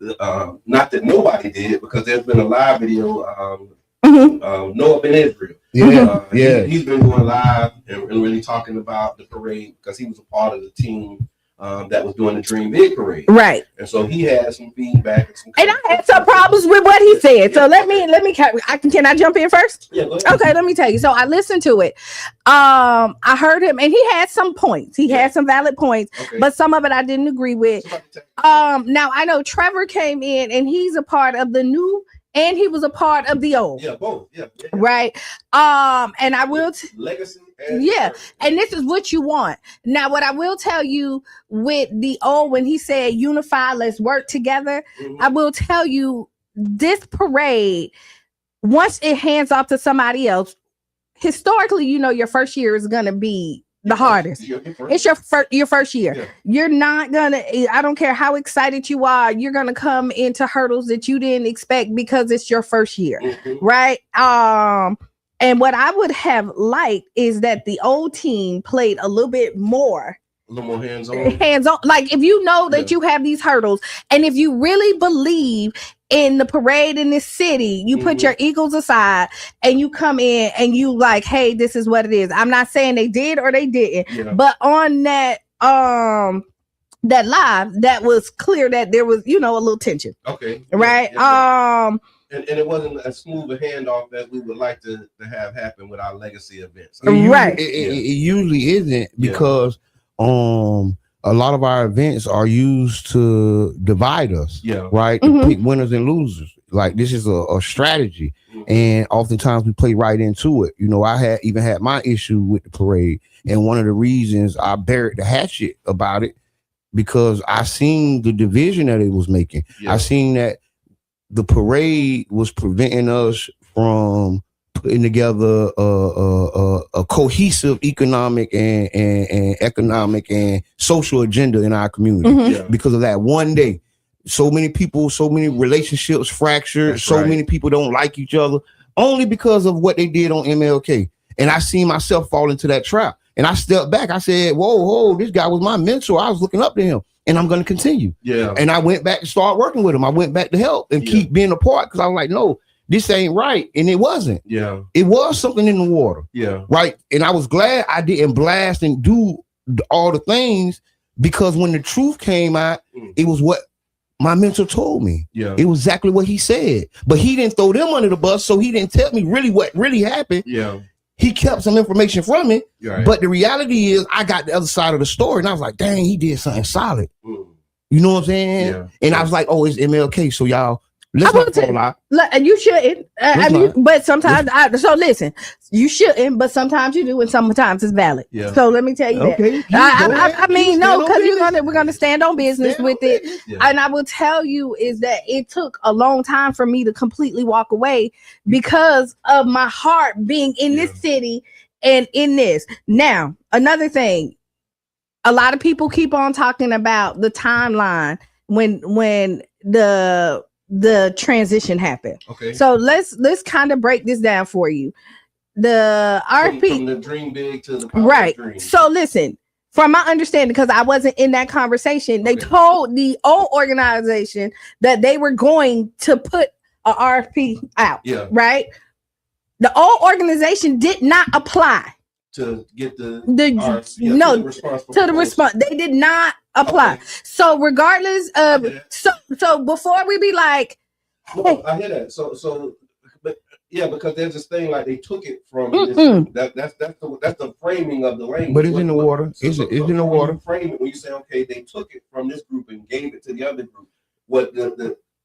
not that nobody did, because there's been a live video, Noah Ben Israel. He's been going live and really talking about the parade because he was a part of the team that was doing the Dream Big parade, right? And so he had some feedback and I had some problems with what he said. So let me can I jump in first? Yeah, go ahead. Okay, let me tell you. So I listened to it. I heard him, and he had some points. He had some valid points, but some of it I didn't agree with. Now I know Trevor came in, and he's a part of the new. And he was a part of the old. Yeah, both. Yeah. Right. And I will legacy. And this is what you want. Now, what I will tell you with the old, when he said unify, let's work together, I will tell you this parade, once it hands off to somebody else, historically, your first year is gonna be the hardest. It's your first year. Yeah. You're not gonna, I don't care how excited you are, you're gonna come into hurdles that you didn't expect because it's your first year, right? And what I would have liked is that the old team played a little bit more. A little more hands-on. Like if you know that you have these hurdles, and if you really believe in the parade in this city, you put your egos aside and you come in and you like, hey, this is what it is. I'm not saying they did or they didn't, but on that that live, that was clear that there was, a little tension. Okay. Right. And it wasn't as smooth a handoff as we would like to have happen with our legacy events. Right. It usually isn't because a lot of our events are used to divide us, right? To pick winners and losers. Like this is a strategy, and oftentimes we play right into it. I had my issue with the parade, and one of the reasons I buried the hatchet about it because I seen the division that it was making. I seen that the parade was preventing us from putting together a cohesive economic and economic and social agenda in our community because of that one day. So many people, so many relationships fractured. Many people don't like each other only because of what they did on MLK. And I seen myself fall into that trap. And I stepped back. I said, whoa, this guy was my mentor. I was looking up to him. And I'm going to continue. Yeah. And I went back to start working with him. I went back to help and keep being a part because I was like, no, this ain't right. And it wasn't. Yeah. It was something in the water. Yeah. Right. And I was glad I didn't blast and do all the things because when the truth came out, it was what my mentor told me. Yeah. It was exactly what he said. But he didn't throw them under the bus. So he didn't tell me really what really happened. Yeah. He kept some information from me. Right. But the reality is I got the other side of the story. And I was like, dang, he did something solid. You know what I'm saying? Yeah. And I was like, oh, it's MLK. So y'all, let's not fall out. You shouldn't. But sometimes, so listen, you shouldn't, but sometimes you do, and sometimes it's valid. Yeah. So let me tell you that. I mean, no, because we're gonna stand on business with it. Yeah. And I will tell you is that it took a long time for me to completely walk away because of my heart being in this city and in this. Now, another thing, a lot of people keep on talking about the timeline when the transition happened. Okay. So let's kind of break this down for you. The RFP from the Dream Big to the right. Dream. So listen, from my understanding, because I wasn't in that conversation, they told the old organization that they were going to put a RFP out. Yeah. Right. The old organization did not apply to get the response. They did not apply. Okay. So regardless of so before we be like, hey. I hear that. So but yeah, because there's this thing like they took it from that's the framing of the language. But it's in the water. It's in the water. Frame it when you say okay, they took it from this group and gave it to the other group. What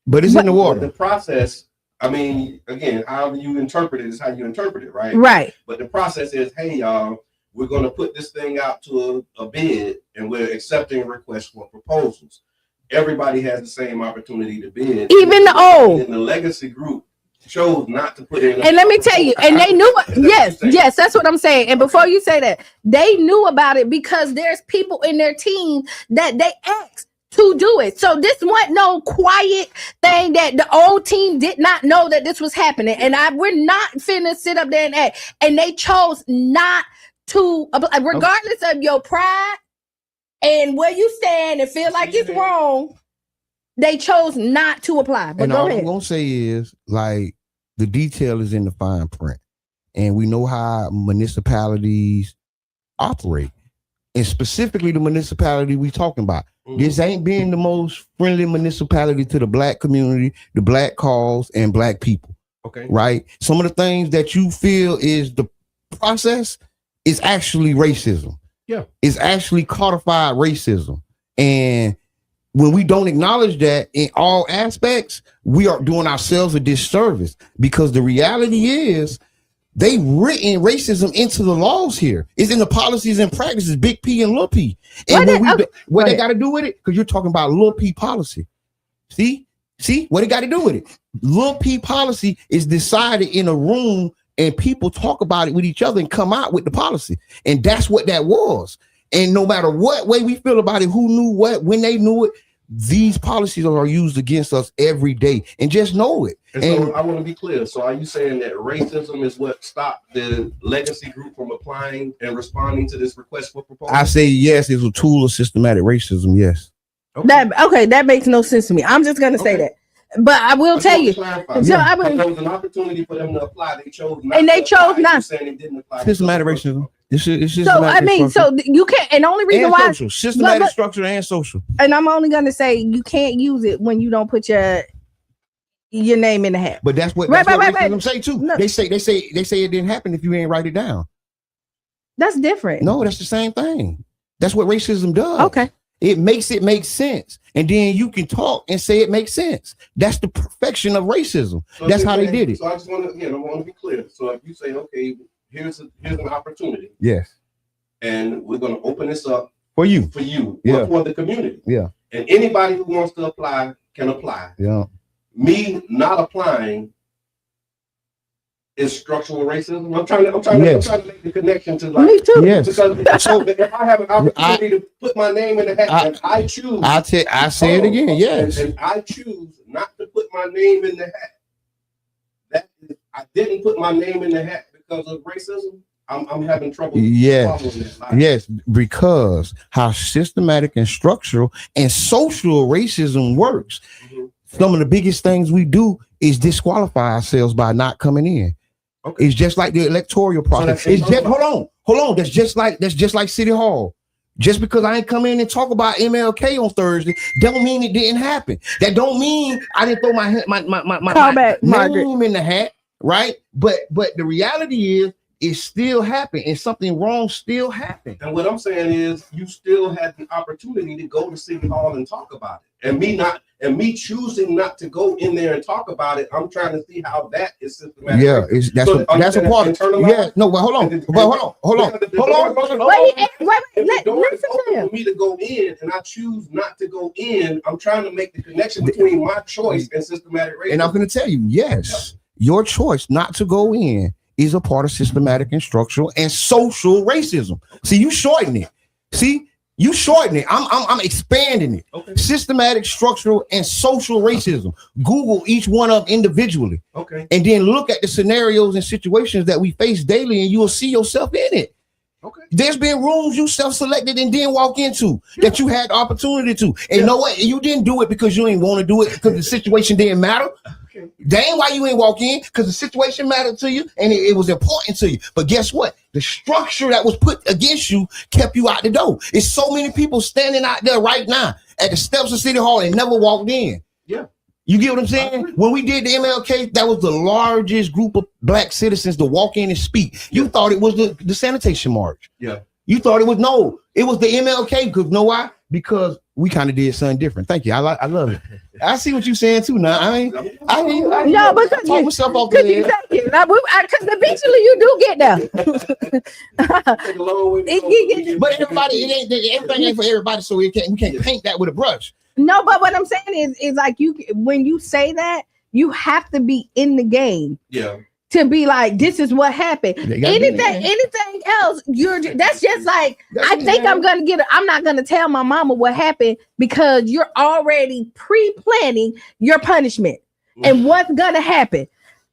but it's in the water. The process. I mean, again, how you interpret it is how you interpret it, right? Right. But the process is, hey, y'all, we're going to put this thing out to a bid, and we're accepting requests for proposals. Everybody has the same opportunity to bid. Even the old. And the legacy group chose not to put in. And let me tell you, and they knew. Yes, that's what I'm saying. And before you say that, they knew about it because there's people in their team that they asked to do it. So this wasn't no quiet thing that the old team did not know that this was happening. And we're not finna sit up there and act. And they chose not to, regardless of your pride and where you stand and feel like it's wrong, they chose not to apply. But and go all ahead. I'm gonna say is, like, the detail is in the fine print, and we know how municipalities operate, and specifically the municipality we talking about. This ain't being the most friendly municipality to the black community, the black cause, and black people. Okay. Right? Some of the things that you feel is the process is actually racism. Yeah. It's actually codified racism. And when we don't acknowledge that in all aspects, we are doing ourselves a disservice, because the reality is they written racism into the laws here. It's in the policies and practices, big P and little P. And what they got to do with it? Because you're talking about little P policy. See what it got to do with it? Little P policy is decided in a room, and people talk about it with each other and come out with the policy. And that's what that was. And no matter what way we feel about it, who knew what, when they knew it, these policies are used against us every day. And just know it. And so I want to be clear. So are you saying that racism is what stopped the legacy group from applying and responding to this request for proposal? I say yes, it's a tool of systematic racism. Yes. Okay. That makes no sense to me. I'm just gonna say that. But I will tell you. So there was an opportunity for them to apply. They chose not. And they chose not. Saying they didn't apply. Systematic racism. It's so I mean, so you can't. And the only reason why social, systematic structure and social. And I'm only gonna say you can't use it when you don't put your name in the hat. But that's what racism say too. No. They say it didn't happen if you ain't write it down. That's different. No, that's the same thing. That's what racism does. Okay. It makes it make sense. And then you can talk and say it makes sense. That's the perfection of racism. So that's how they did it. So I just want to be clear. So if you say, okay, here's an opportunity. Yes. And we're going to open this up for you. Yeah. For the community. Yeah. And anybody who wants to apply can apply. Yeah. Me not applying is structural racism. I'm trying to make the connection to me too. Yes. Because so if I have an opportunity to put my name in the hat and I choose, I say it again. Yes. And I choose not to put my name in the hat. That is, I didn't put my name in the hat because of racism. I'm having trouble. Yes, because how systematic and structural and social racism works. Mm-hmm. Some of the biggest things we do is disqualify ourselves by not coming in. Okay. It's just like the electoral process. So it's just hold on. That's just like City Hall. Just because I ain't come in and talk about MLK on Thursday, don't mean it didn't happen. That don't mean I didn't throw my name in the hat, right? But the reality is it still happened, and something wrong still happened. And what I'm saying is, you still had the opportunity to go to City Hall and talk about it. And me choosing not to go in there and talk about it, I'm trying to see how that is systematic. Yeah, that's a part of it. Yeah, no, but hold on. Wait, listen to him. For me to go in, and I choose not to go in. I'm trying to make the connection between my choice and systematic racism. And I'm going to tell you, yes, your choice not to go in is a part of systematic and structural and social racism. See, you shorten it. I'm expanding it. Okay. Systematic, structural, and social racism. Google each one of them individually. Okay. And then look at the scenarios and situations that we face daily, and you will see yourself in it. Okay. There's been rooms you self-selected and didn't walk into that you had the opportunity to. And you know what? You didn't do it because you didn't want to do it because the situation didn't matter. Okay. That ain't why you ain't walk in, because the situation mattered to you and it was important to you. But guess what? The structure that was put against you kept you out the door. It's so many people standing out there right now at the steps of City Hall and never walked in. Yeah. You get what I'm saying? When we did the MLK, that was the largest group of black citizens to walk in and speak. You thought it was the sanitation march. Yeah. You thought it was it was the MLK, because you know why? Because we kind of did something different. Thank you. I love it. I see what you're saying too now. I talk myself off the head. Because eventually you do get there. But everything ain't for everybody, so we can't paint that with a brush. No, but what I'm saying is like when you say that, you have to be in the game. Yeah. to be like, this is what happened. They gotta be Anything else, that's just like, That's I what think I'm happened. I'm not gonna tell my mama what happened because you're already pre-planning your punishment and what's gonna happen.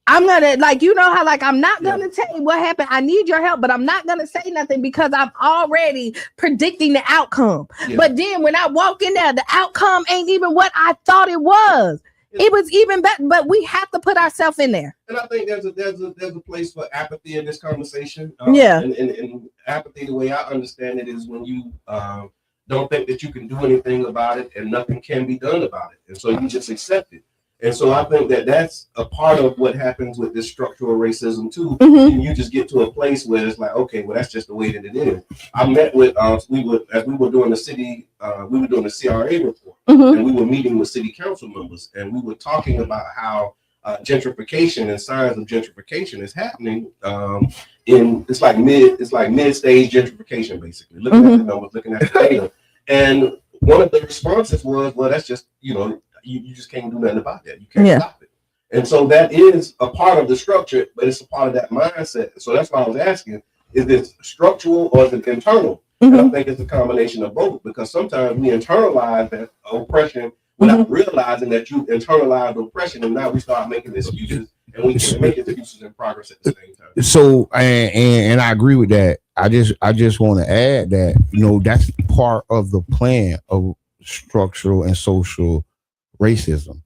I'm gonna, like, you know how, like, I'm not gonna tell you what happened. I need your help, but I'm not gonna say nothing because I'm already predicting the outcome. Yeah. But then when I walk in there, the outcome ain't even what I thought it was. It was even better, but we have to put ourselves in there. And I think there's a place for apathy in this conversation. Yeah. And apathy, the way I understand it, is when you don't think that you can do anything about it and nothing can be done about it, and so you just accept it. And so I think that that's a part of what happens with this structural racism too. Mhm. And you just get to a place where it's like, okay, well, that's just the way that it is. I met with as we were doing the CRA report, Mhm. and we were meeting with city council members, and we were talking about how gentrification and signs of gentrification is happening it's like mid-stage gentrification, basically. Looking at the numbers, looking at the data. And one of the responses was, well, that's just, you just can't do nothing about that. You can't stop it. And so that is a part of the structure, but it's a part of that mindset. So that's why I was asking, is this structural or is it internal? And I think it's a combination of both, because sometimes we internalize that oppression without realizing that you internalized oppression, and now we start making excuses, and we can make excuses and progress at the same time. So and I agree with that. I just want to add that, that's part of the plan of structural and social racism,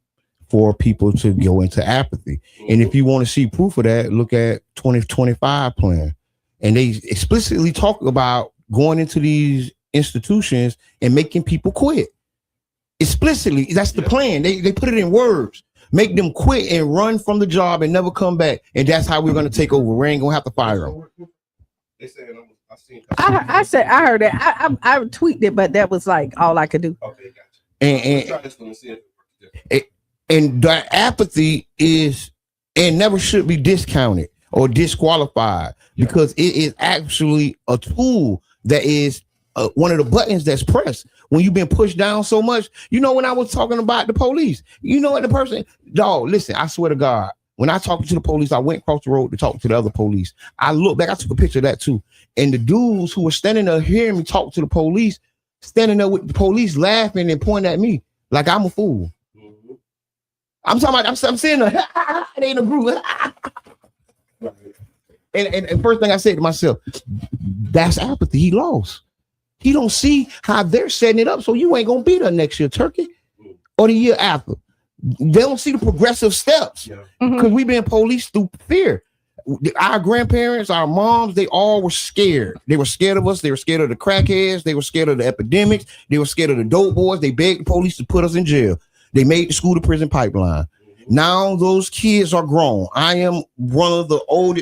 for people to go into apathy. And if you want to see proof of that, look at 2025 plan. And they explicitly talk about going into these institutions and making people quit. Explicitly, that's the plan. They put it in words. Make them quit and run from the job and never come back. And that's how we're going to take over. We ain't going to have to fire them. They said, I heard that. I tweaked it, but that was like all I could do. Okay, gotcha. Try this one and see if it works different. And the apathy is and never should be discounted or disqualified, because it is actually a tool that is one of the buttons that's pressed when you've been pushed down so much. When I was talking about the police, what the person, dog, listen, I swear to God, when I talked to the police, I went across the road to talk to the other police. I looked back, I took a picture of that too. And the dudes who were standing there hearing me talk to the police, standing there with the police laughing and pointing at me like I'm a fool. I'm talking about, I'm saying it ain't a group. And first thing I said to myself, that's apathy. He lost. He don't see how they're setting it up, so you ain't gonna be there next year, Turkey, or the year after. They don't see the progressive steps, because we've been policed through fear. Our grandparents, our moms, they all were scared. They were scared of us. They were scared of the crackheads. They were scared of the epidemics. They were scared of the dope boys. They begged the police to put us in jail. They made the school to prison pipeline. Now those kids are grown. I am one of the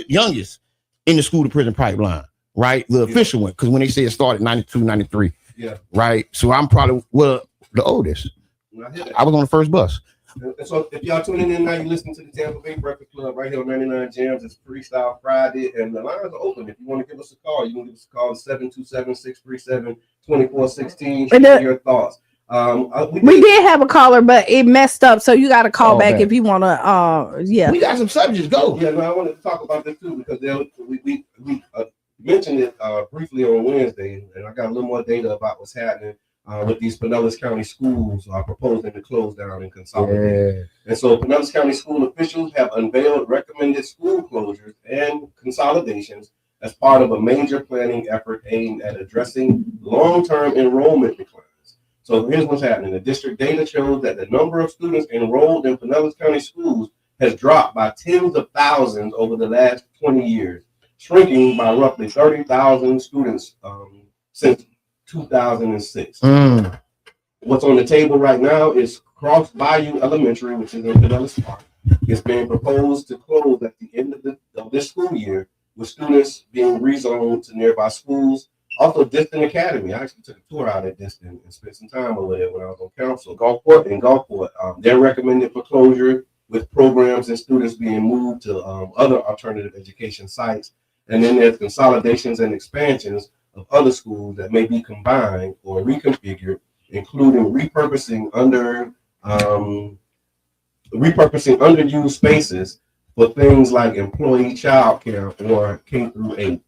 youngest in the school to prison pipeline, right? The official one, because when they say it started 92, 93, right? So I'm probably, the oldest. I was on the first bus. And so if y'all tuning in now, you listen to the Tampa Bay Breakfast Club right here on 99 Jams. It's Freestyle Friday, and the lines are open. If you want to give us a call, you can give us a call 727-637-2416. Share your thoughts. We did have a caller, but it messed up, so you got to call back if you want to. We got some subjects. Go. Yeah, no, I wanted to talk about this too, because we mentioned it briefly on Wednesday, and I got a little more data about what's happening with these Pinellas County schools proposing to close down and consolidate. And so Pinellas County school officials have unveiled recommended school closures and consolidations as part of a major planning effort aimed at addressing long-term enrollment declines. So here's what's happening. The district data shows that the number of students enrolled in Pinellas County schools has dropped by tens of thousands over the last 20 years, shrinking by roughly 30,000 students since 2006. What's on the table right now is Cross Bayou Elementary, which is in Pinellas Park. It's being proposed to close at the end of this school year, with students being rezoned to nearby schools. Also, Distant Academy. I actually took a tour out at Distant and spent some time over there when I was on council. Gulfport. They're recommended for closure, with programs and students being moved to other alternative education sites. And then there's consolidations and expansions of other schools that may be combined or reconfigured, including repurposing underused spaces for things like employee child care or K through 8.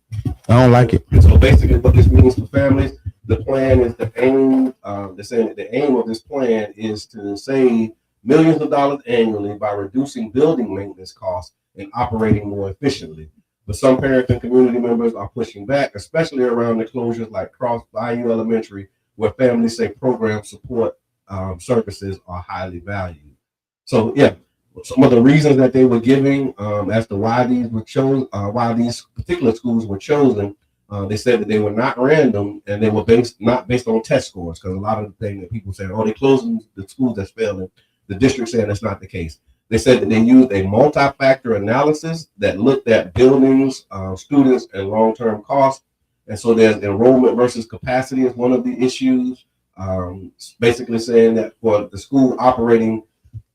I don't like it. And so basically what this means for families, the plan is the aim, they're saying that the aim of this plan is to save millions of dollars annually by reducing building maintenance costs and operating more efficiently. But some parents and community members are pushing back, especially around the closures like Cross Bayou Elementary, where families say program support services are highly valued. So yeah, some of the reasons that they were giving as to why these were chosen, why these particular schools were chosen, they said that they were not random and they were not based on test scores, because a lot of the things that people say, oh, they closing the schools that's failing, the district said that's not the case. They said that they used a multi-factor analysis that looked at buildings, students, and long-term costs. And so there's enrollment versus capacity is one of the issues. Basically saying that for the school operating,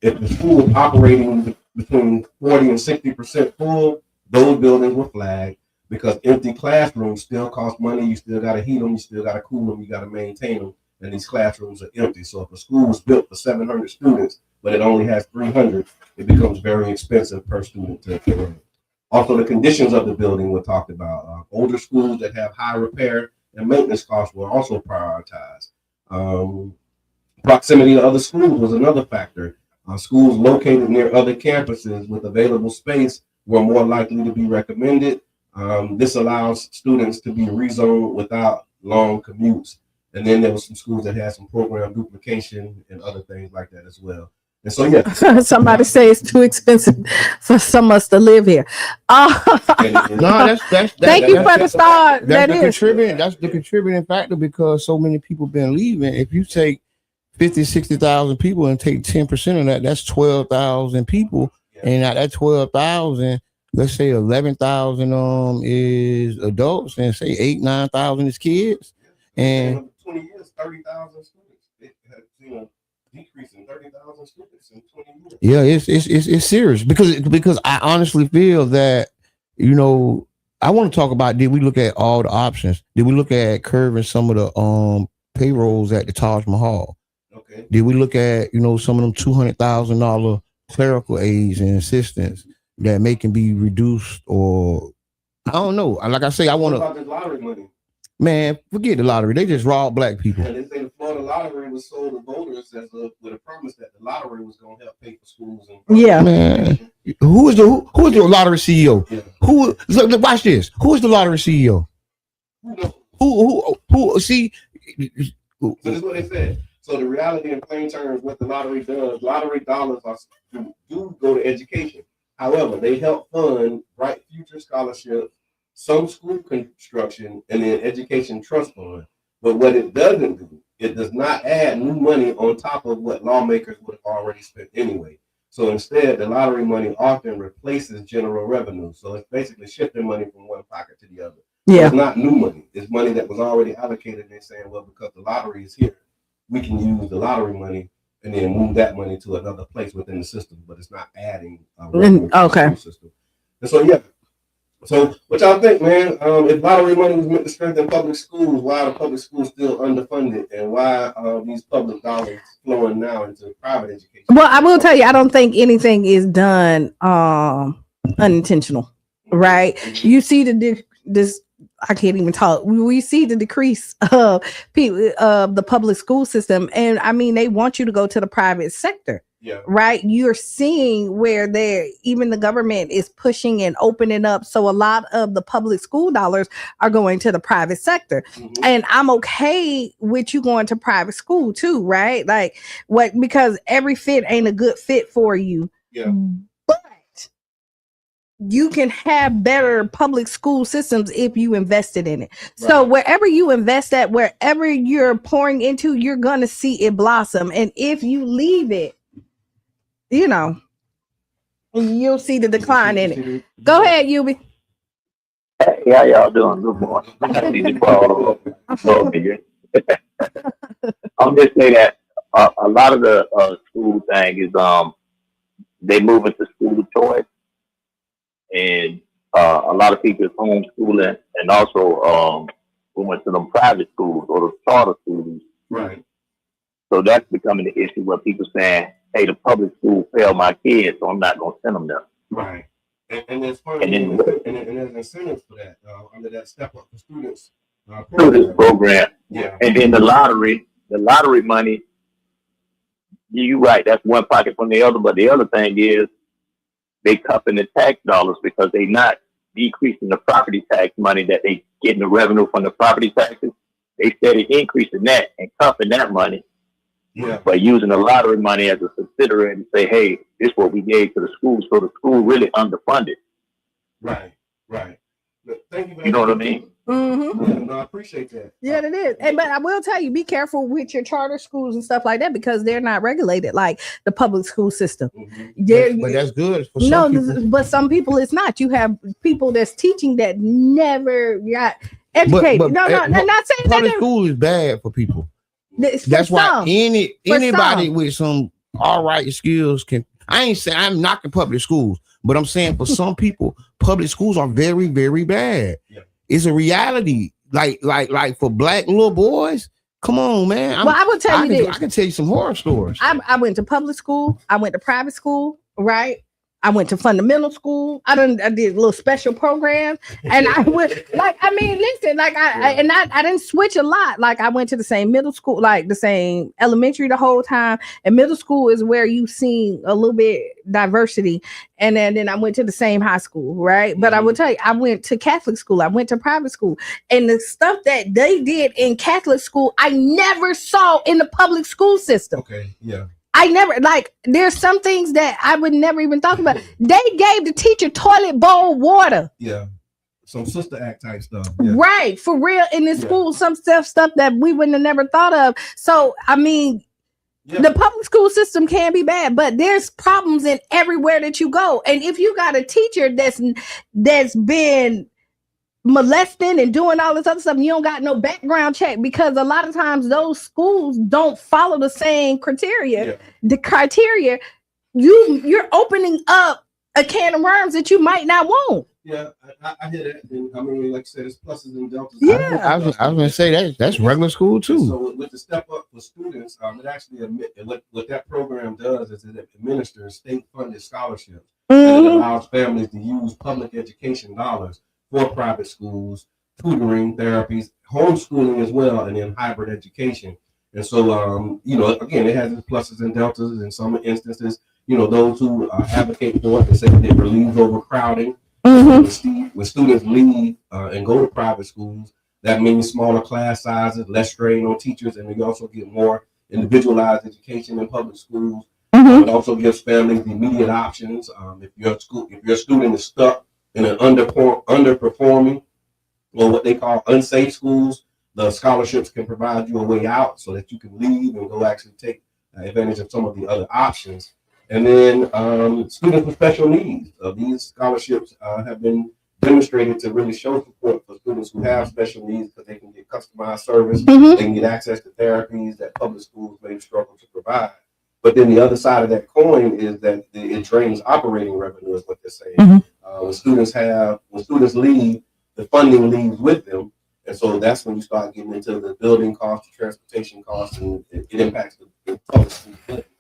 if the school was operating between 40 and 60% full, those buildings were flagged, because empty classrooms still cost money. You still got to heat them, you still got to cool them, you got to maintain them, and these classrooms are empty. So if a school was built for 700 students, but it only has 300, it becomes very expensive per student to run. Also, the conditions of the building were talked about. Older schools that have high repair and maintenance costs were also prioritized. Proximity to other schools was another factor. Schools located near other campuses with available space were more likely to be recommended. This allows students to be rezoned without long commutes. And then there was some schools that had some program duplication and other things like that as well. And so, yeah. Somebody say it's too expensive for some of us to live here. No, Thank you for the start. That's the contributing factor, because so many people been leaving. If you take 50, 60,000 people and take 10% of that, that's 12,000 people. Yeah. And out that 12,000, let's say 11,000 is adults, and say 8,000-9,000 is kids. And 20 years, 30,000 students. It has seen a decrease in 30,000 students in 20 years. Yeah, it's serious, because I honestly feel that, you know, I want to talk about, did we look at all the options? Did we look at curving some of the payrolls at the Taj Mahal? Okay. Did we look at, you know, some of them $200,000 clerical aides and assistants that can be reduced? Or I don't know. Like I say, I want to. What about the lottery money? Man, forget the lottery. They just robbed black people. And they say the Florida lottery was sold to voters with a promise that the lottery was going to help pay for schools. And Yeah. Man, who is the lottery CEO? Yeah. Look, watch this. Who is the lottery CEO? Who? See. So this is what they said. So the reality in plain terms, what the lottery does, lottery dollars do go to education. However, they help fund Bright Future scholarships, some school construction, and then education trust fund. But what it doesn't do, it does not add new money on top of what lawmakers would have already spent anyway. So instead, the lottery money often replaces general revenue. So it's basically shifting money from one pocket to the other. So Yeah. it's not new money. It's money that was already allocated. And they're saying, well, because the lottery is here, we can use the lottery money and then move that money to another place within the system, but it's not adding revenue to the Okay. school system. And so, yeah. So what y'all think, man? If lottery money was meant to strengthen public schools, why are the public schools still underfunded, and why are these public dollars flowing now into private education? Well, I will tell you, I don't think anything is done unintentional, right? You see this. I can't even talk. We see the decrease of people of the public school system, and I mean they want you to go to the private sector. Yeah. Right. You're seeing where even the government is pushing and opening up. So a lot of the public school dollars are going to the private sector. Mm-hmm. And I'm okay with you going to private school too, right? Like because every fit ain't a good fit for you. Yeah. But you can have better public school systems if you invested in it. Right. So wherever you invest at, wherever you're pouring into, you're going to see it blossom. And if you leave it, you know, you'll see the decline in it. Go ahead, Yubi. Hey, how y'all doing? Good morning. I need to call over. I'm just saying that a lot of the school thing is they move into school choice, and a lot of people is homeschooling, and also we went to them private schools or the charter schools. Right. So that's becoming the issue where people saying, hey, the public school failed my kids, so I'm not going to send them there. Right. And there's And funding then and there's incentives for that under that Step Up for Students through this program. Yeah. And then the lottery money, you're right, that's one pocket from the other. But the other thing is they cupping the tax dollars because they not decreasing the property tax money that they getting the revenue from the property taxes. They steady increasing that and cupping that money. Yeah. But using the lottery money as a subsidiary and say, hey, this is what we gave to the school. So the school really underfunded. Right. But thank you. You know what I mean? Mm-hmm. Yeah, no, I appreciate that. Yeah, it is. And but I will tell you, be careful with your charter schools and stuff like that because they're not regulated like the public school system. Mm-hmm. But that's good for some people. But some people it's not. You have people that's teaching that never got educated. But I'm not saying that public school is bad for people. it's for That's why some. anybody some. with some all right skills can. I ain't saying I'm knocking public schools, but I'm saying for some people, public schools are very, very bad. Yeah. It's a reality. Like for black little boys. Come on, man. Well, I will tell you this. I can tell you some horror stories. I went to public school. I went to private school. Right. I went to fundamental school. I did little special programs, and I went listen, I didn't switch a lot. Like I went to the same middle school, like the same elementary the whole time. And middle school is where you see a little bit diversity. And then I went to the same high school, right? But I will tell you, I went to Catholic school. I went to private school, and the stuff that they did in Catholic school, I never saw in the public school system. Okay. Yeah. I never there's some things that I would never even talk about. They gave the teacher toilet bowl water. Yeah. Some sister act type stuff. Yeah. Right. For real in the school, some stuff that we wouldn't have never thought of. So I mean, the public school system can be bad, but there's problems in everywhere that you go. And if you got a teacher that's been molesting and doing all this other stuff, you don't got no background check because a lot of times those schools don't follow the same criteria. Yeah. The criteria, you're opening up a can of worms that you might not want. Yeah, I hear that. And I mean, like I said, it's pluses and deltas. Yeah. I was gonna say that's regular school too. So with the Step Up for Students, it actually what that program does is it administers state-funded scholarships and it allows families to use public education dollars for private schools, tutoring, therapies, homeschooling as well, and then hybrid education. And so, again, it has its pluses and deltas. In some instances, those who advocate for it, they say that it relieves overcrowding. When students leave and go to private schools, that means smaller class sizes, less strain on teachers, and we also get more individualized education in public schools. It also gives families the immediate options. If your student is stuck in an underperforming or what they call unsafe schools, the scholarships can provide you a way out so that you can leave and go actually take advantage of some of the other options. And then students with special needs. These scholarships have been demonstrated to really show support for students who have special needs because they can get customized service, they can get access to therapies that public schools may struggle to provide. But then the other side of that coin is that it drains operating revenue, is what they're saying. When students leave, the funding leaves with them. And so that's when you start getting into the building costs, the transportation costs, and it impacts the public school budget,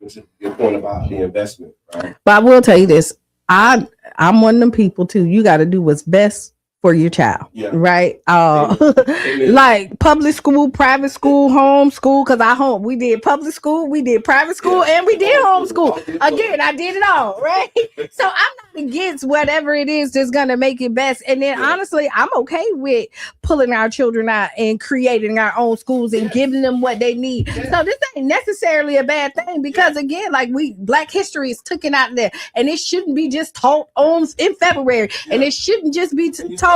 which is your point about the investment, right? But I will tell you this. I'm one of them people too. You got to do what's best for your child, right? Like public school, private school, home school. Because we did public school, we did private school, and we did homeschool. Again, I did it all, right? So I'm not against whatever it is that's gonna make it best. And then honestly, I'm okay with pulling our children out and creating our own schools and giving them what they need. So this ain't necessarily a bad thing because again, like Black history is taken out there, and it shouldn't be just taught in February, and it shouldn't just be taught.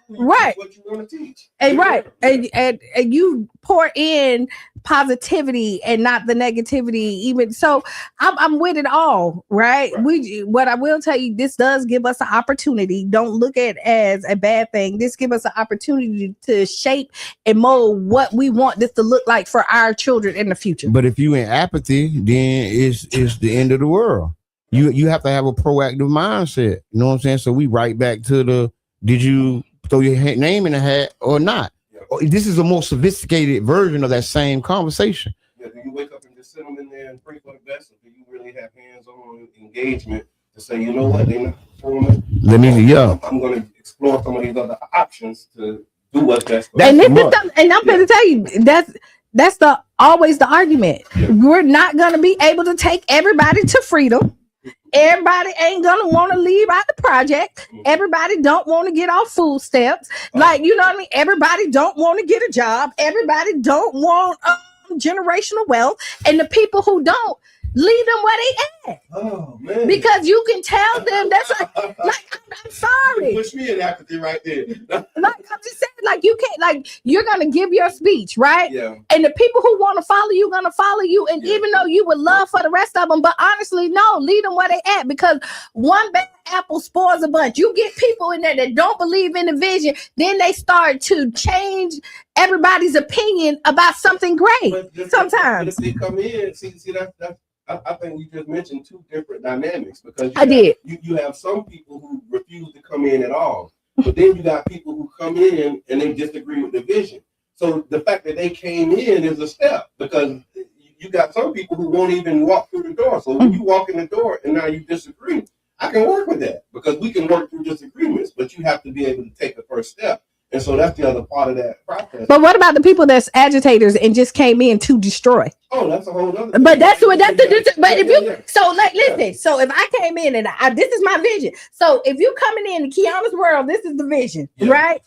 Right. What you want to teach. And right. And you pour in positivity and not the negativity. Even so, I'm with it all, right? What I will tell you, this does give us an opportunity. Don't look at it as a bad thing. This gives us an opportunity to shape and mold what we want this to look like for our children in the future. But if you in apathy, then it's the end of the world. You have to have a proactive mindset. You know what I'm saying? So we right back to did you throw your name in the hat or not? This is a more sophisticated version of that same conversation. Yeah, do you wake up and just sit them in there and pray for the best, or do you really have hands-on engagement to say, you know what, foreman. Let me, yeah. I'm going to explore some of these other options to do what's best. And this is something, and I'm going to tell you that's always the argument. Yeah. We're not going to be able to take everybody to freedom. Everybody ain't gonna want to leave out the project. Everybody don't want to get off food stamps. Like, you know what I mean? Everybody don't want to get a job. Everybody don't want generational wealth. And the people who don't, leave them where they at. Oh man! Because you can tell them that's like I'm sorry. Push me in apathy right there. Like I'm just saying, like you can't, like you're gonna give your speech, right? Yeah. And the people who want to follow you gonna follow you. And even though you would love for the rest of them, but honestly, no, leave them where they at, because one bad apple spoils a bunch. You get people in there that don't believe in the vision, then they start to change everybody's opinion about something great. Sometimes if they come in, see that's. I think we just mentioned two different dynamics, because you have some people who refuse to come in at all, but then you got people who come in and they disagree with the vision. So the fact that they came in is a step, because you got some people who won't even walk through the door. So when you walk in the door and now you disagree, I can work with that, because we can work through disagreements, but you have to be able to take the first step. And so that's the other part of that process. But what about the people that's agitators and just came in to destroy? Oh, that's a whole other. But that's what but if you so like listen, so if I came in and this is my vision. So if you coming in Kiana's world, this is the vision, right?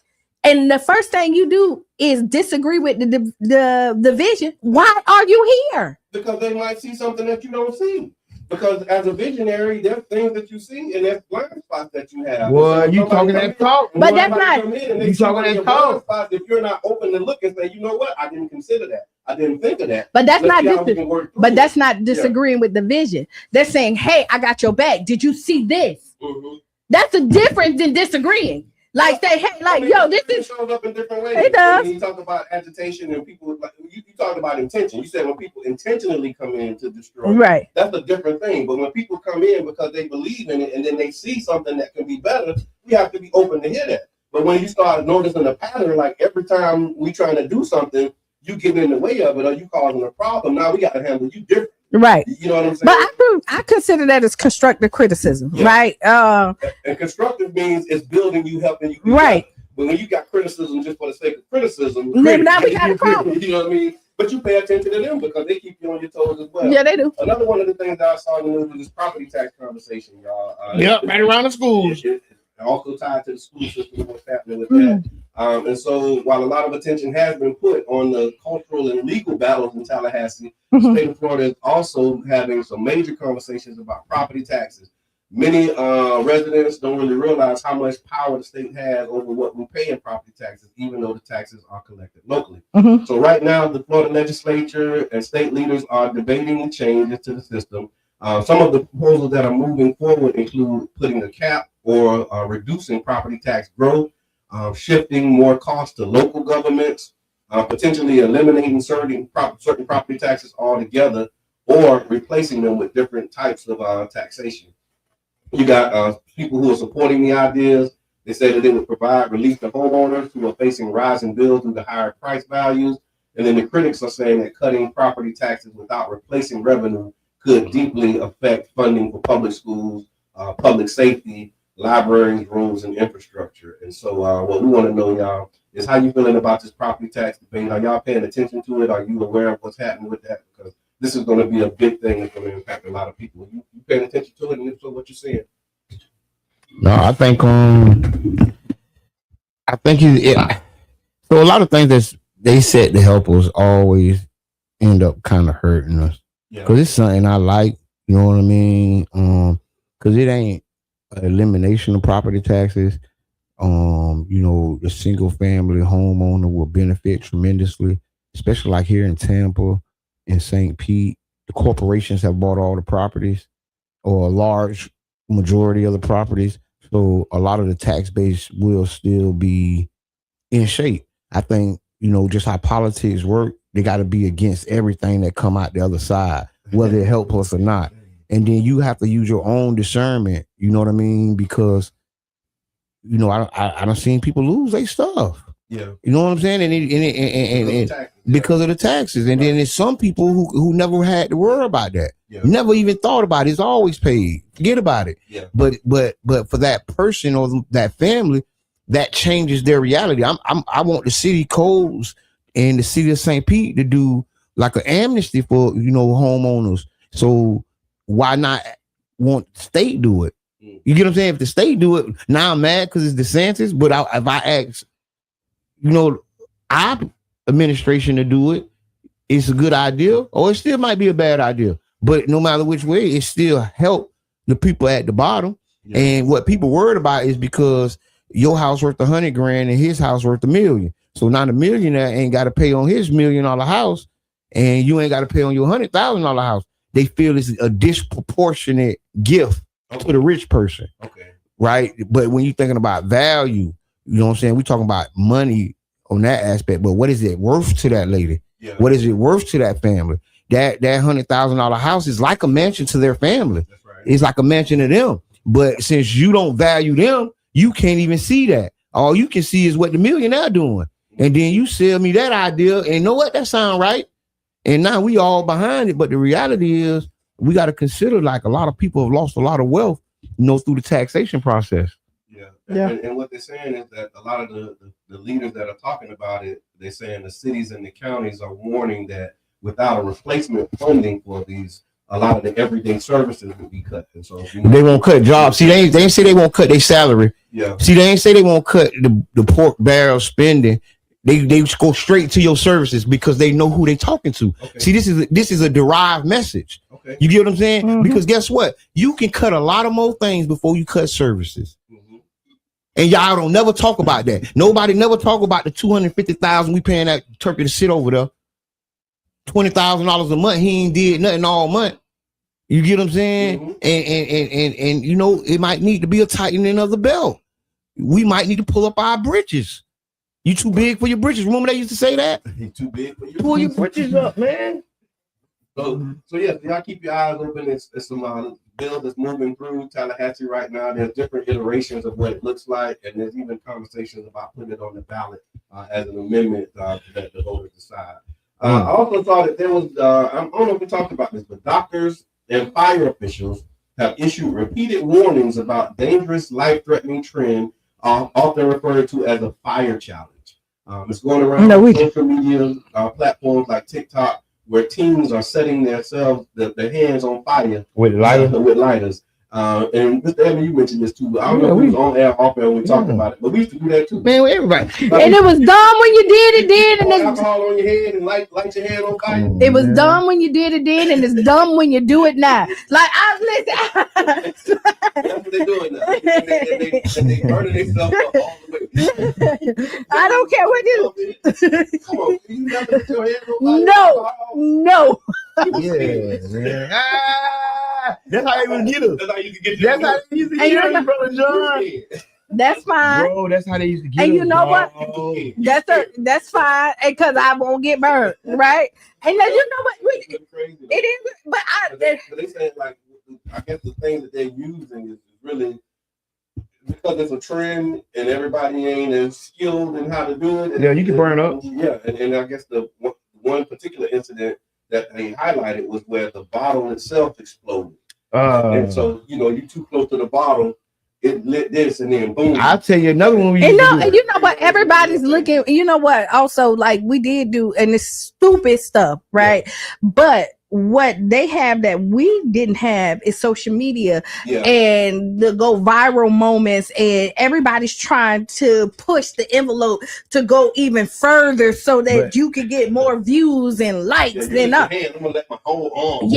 And the first thing you do is disagree with the vision. Why are you here? Because they might see something that you don't see. Because as a visionary, there's things that you see and there's blind spots that you have. Well, you talking that talk. But that's not. You talking that talk. If you're not open to look and say, you know what, I didn't consider that. I didn't think of that. But that's that's not disagreeing with the vision. They're saying, hey, I got your back. Did you see this? Mm-hmm. That's a difference than disagreeing. Like say, hey, like, yo, this is shows up in different ways. It does. When you talk about agitation and people, like you talked about intention. You said when people intentionally come in to destroy, right? That's a different thing. But when people come in because they believe in it and then they see something that can be better, we have to be open to hear that. But when you start noticing a pattern, like every time we trying to do something, you getting in the way of it or you causing a problem. Now we got to handle you different. Right. You know what I'm saying? But I consider that as constructive criticism, right? And constructive means it's building you, helping you. Right. But when you got criticism just for the sake of criticism, now we got a problem. You know what I mean? But you pay attention to them because they keep you on your toes as well. Yeah, they do. Another one of the things that I saw in the news was this property tax conversation, y'all. Right around the schools. Also tied to the school system and what's happening with that. And so while a lot of attention has been put on the cultural and legal battles in Tallahassee, the state of Florida is also having some major conversations about property taxes. Many residents don't really realize how much power the state has over what we pay in property taxes, even though the taxes are collected locally. So right now, the Florida legislature and state leaders are debating the changes to the system. Some of the proposals that are moving forward include putting a cap or reducing property tax growth, shifting more costs to local governments, potentially eliminating certain property taxes altogether, or replacing them with different types of taxation. You got people who are supporting the ideas. They say that it would provide relief to homeowners who are facing rising bills due to higher price values. And then the critics are saying that cutting property taxes without replacing revenue could deeply affect funding for public schools, public safety, libraries, roads, and infrastructure. And so what we want to know, y'all, is how you feeling about this property tax debate? Are y'all paying attention to it? Are you aware of what's happening with that? Because this is going to be a big thing that's going to impact a lot of people. You paying attention to it, and if so, what you're seeing? No, I think so a lot of things that they said to help us always end up kind of hurting us. Because it's something I like, you know what I mean? Because it ain't an elimination of property taxes. You know, the single family homeowner will benefit tremendously, especially like here in Tampa and St. Pete. The corporations have bought all the properties, or a large majority of the properties. So a lot of the tax base will still be in shape. I think, you know, just how politics work, they got to be against everything that come out the other side, whether it help us or not. And then you have to use your own discernment, you know what I mean? Because, you know, I done seen people lose their stuff. Yeah. You know what I'm saying? And because of the taxes. And then there's some people who never had to worry about that. Yeah. Never even thought about it. It's always paid. Forget about it. Yeah. But for that person or that family, that changes their reality. I want the city codes and the city of St. Pete to do like an amnesty for homeowners. So why not want the state do it? You get what I'm saying? If the state do it, now I'm mad because it's DeSantis. But if I ask, our administration to do it, it's a good idea, or it still might be a bad idea. But no matter which way, it still help the people at the bottom. Yeah. And what people worried about is because your house worth $100,000 and his house worth $1 million. So now the millionaire ain't got to pay on his $1 million house, and you ain't got to pay on your $100,000 house. They feel it's a disproportionate gift to the rich person. Okay. Right. But when you're thinking about value, you know what I'm saying? We're talking about money on that aspect, but what is it worth to that lady? Yeah. What is it worth to that family? That $100,000 house is like a mansion to their family. That's right. It's like a mansion to them. But since you don't value them, you can't even see that. All you can see is what the millionaire doing. And then you sell me that idea, and know what? That sound right. And now we all behind it. But the reality is we got to consider like a lot of people have lost a lot of wealth, through the taxation process. Yeah. Yeah. And what they're saying is that a lot of the leaders that are talking about it, they're saying the cities and the counties are warning that without a replacement funding for these, a lot of the everyday services will be cut. And so they won't cut jobs. See, they ain't say they won't cut their salary. Yeah. See, they ain't say they won't cut the pork barrel spending. They go straight to your services because they know who they talking to. Okay. See, this is a derived message. Okay. You get what I'm saying? Mm-hmm. Because guess what? You can cut a lot of more things before you cut services. Mm-hmm. And y'all don't never talk about that. Nobody never talk about the $250,000 we paying that turkey to sit over there. $20,000 a month. He ain't did nothing all month. You get what I'm saying? Mm-hmm. And it might need to be a tightening of the belt. We might need to pull up our britches. You too big for your britches. Remember they used to say that? You too big for your Pull your britches up, man. So yeah, y'all keep your eyes open. It's some bill that's moving through Tallahatchie right now. There's different iterations of what it looks like, and there's even conversations about putting it on the ballot as an amendment that the voters decide. I also thought that there was, I don't know if we talked about this, but doctors and fire officials have issued repeated warnings about dangerous, life-threatening trend, often referred to as a fire challenge. It's going around social media platforms like TikTok, where teens are setting their hands on fire with lighters. And Mr. Evans, you mentioned this too. I don't know if we was on air, off air when we talked about it, but we used to do that too. Man, with everybody. And it was dumb when you did it then, and it's alcohol on your head and light your hand on fire. it was dumb when you did it then, and it's dumb when you do it now. Like That's what they're doing now. And they burning themselves up all the way. I don't care what it Come on, you never put your hand on fire? No. Yeah, man. That's how they would get us. That's how you can get That's how they used to get us, Brother John. That's fine. Bro, that's how they used to get us. And you know what? bro. That's fine, because I won't get burned, right? And then you know what? It is, but they say like I guess the thing that they're using is really because it's a trend and everybody ain't as skilled in how to do it. Yeah, you can burn up. Yeah, and I guess the one particular incident that they highlighted was where the bottle itself exploded. And so, you too close to the bottle, it lit this and then boom. I'll tell you another one. and you know what? Everybody's looking. You know what? Also, like we did do, and it's stupid stuff, right? Yeah. But what they have that we didn't have is social media and the go viral moments, and everybody's trying to push the envelope to go even further so that you can get more views and likes. I'm gonna let my whole arm.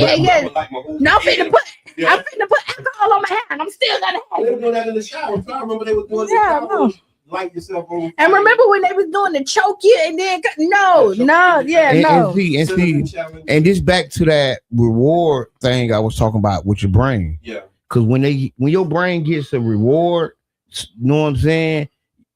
No, I'm finna put alcohol on my hand. I'm still gonna have it. They were doing that in the shower. I remember they were doing the shower. Light yourself on. And remember when they was doing the choke you and then and this back to that reward thing I was talking about with your brain. Yeah. Because when your brain gets a reward, you know what I'm saying?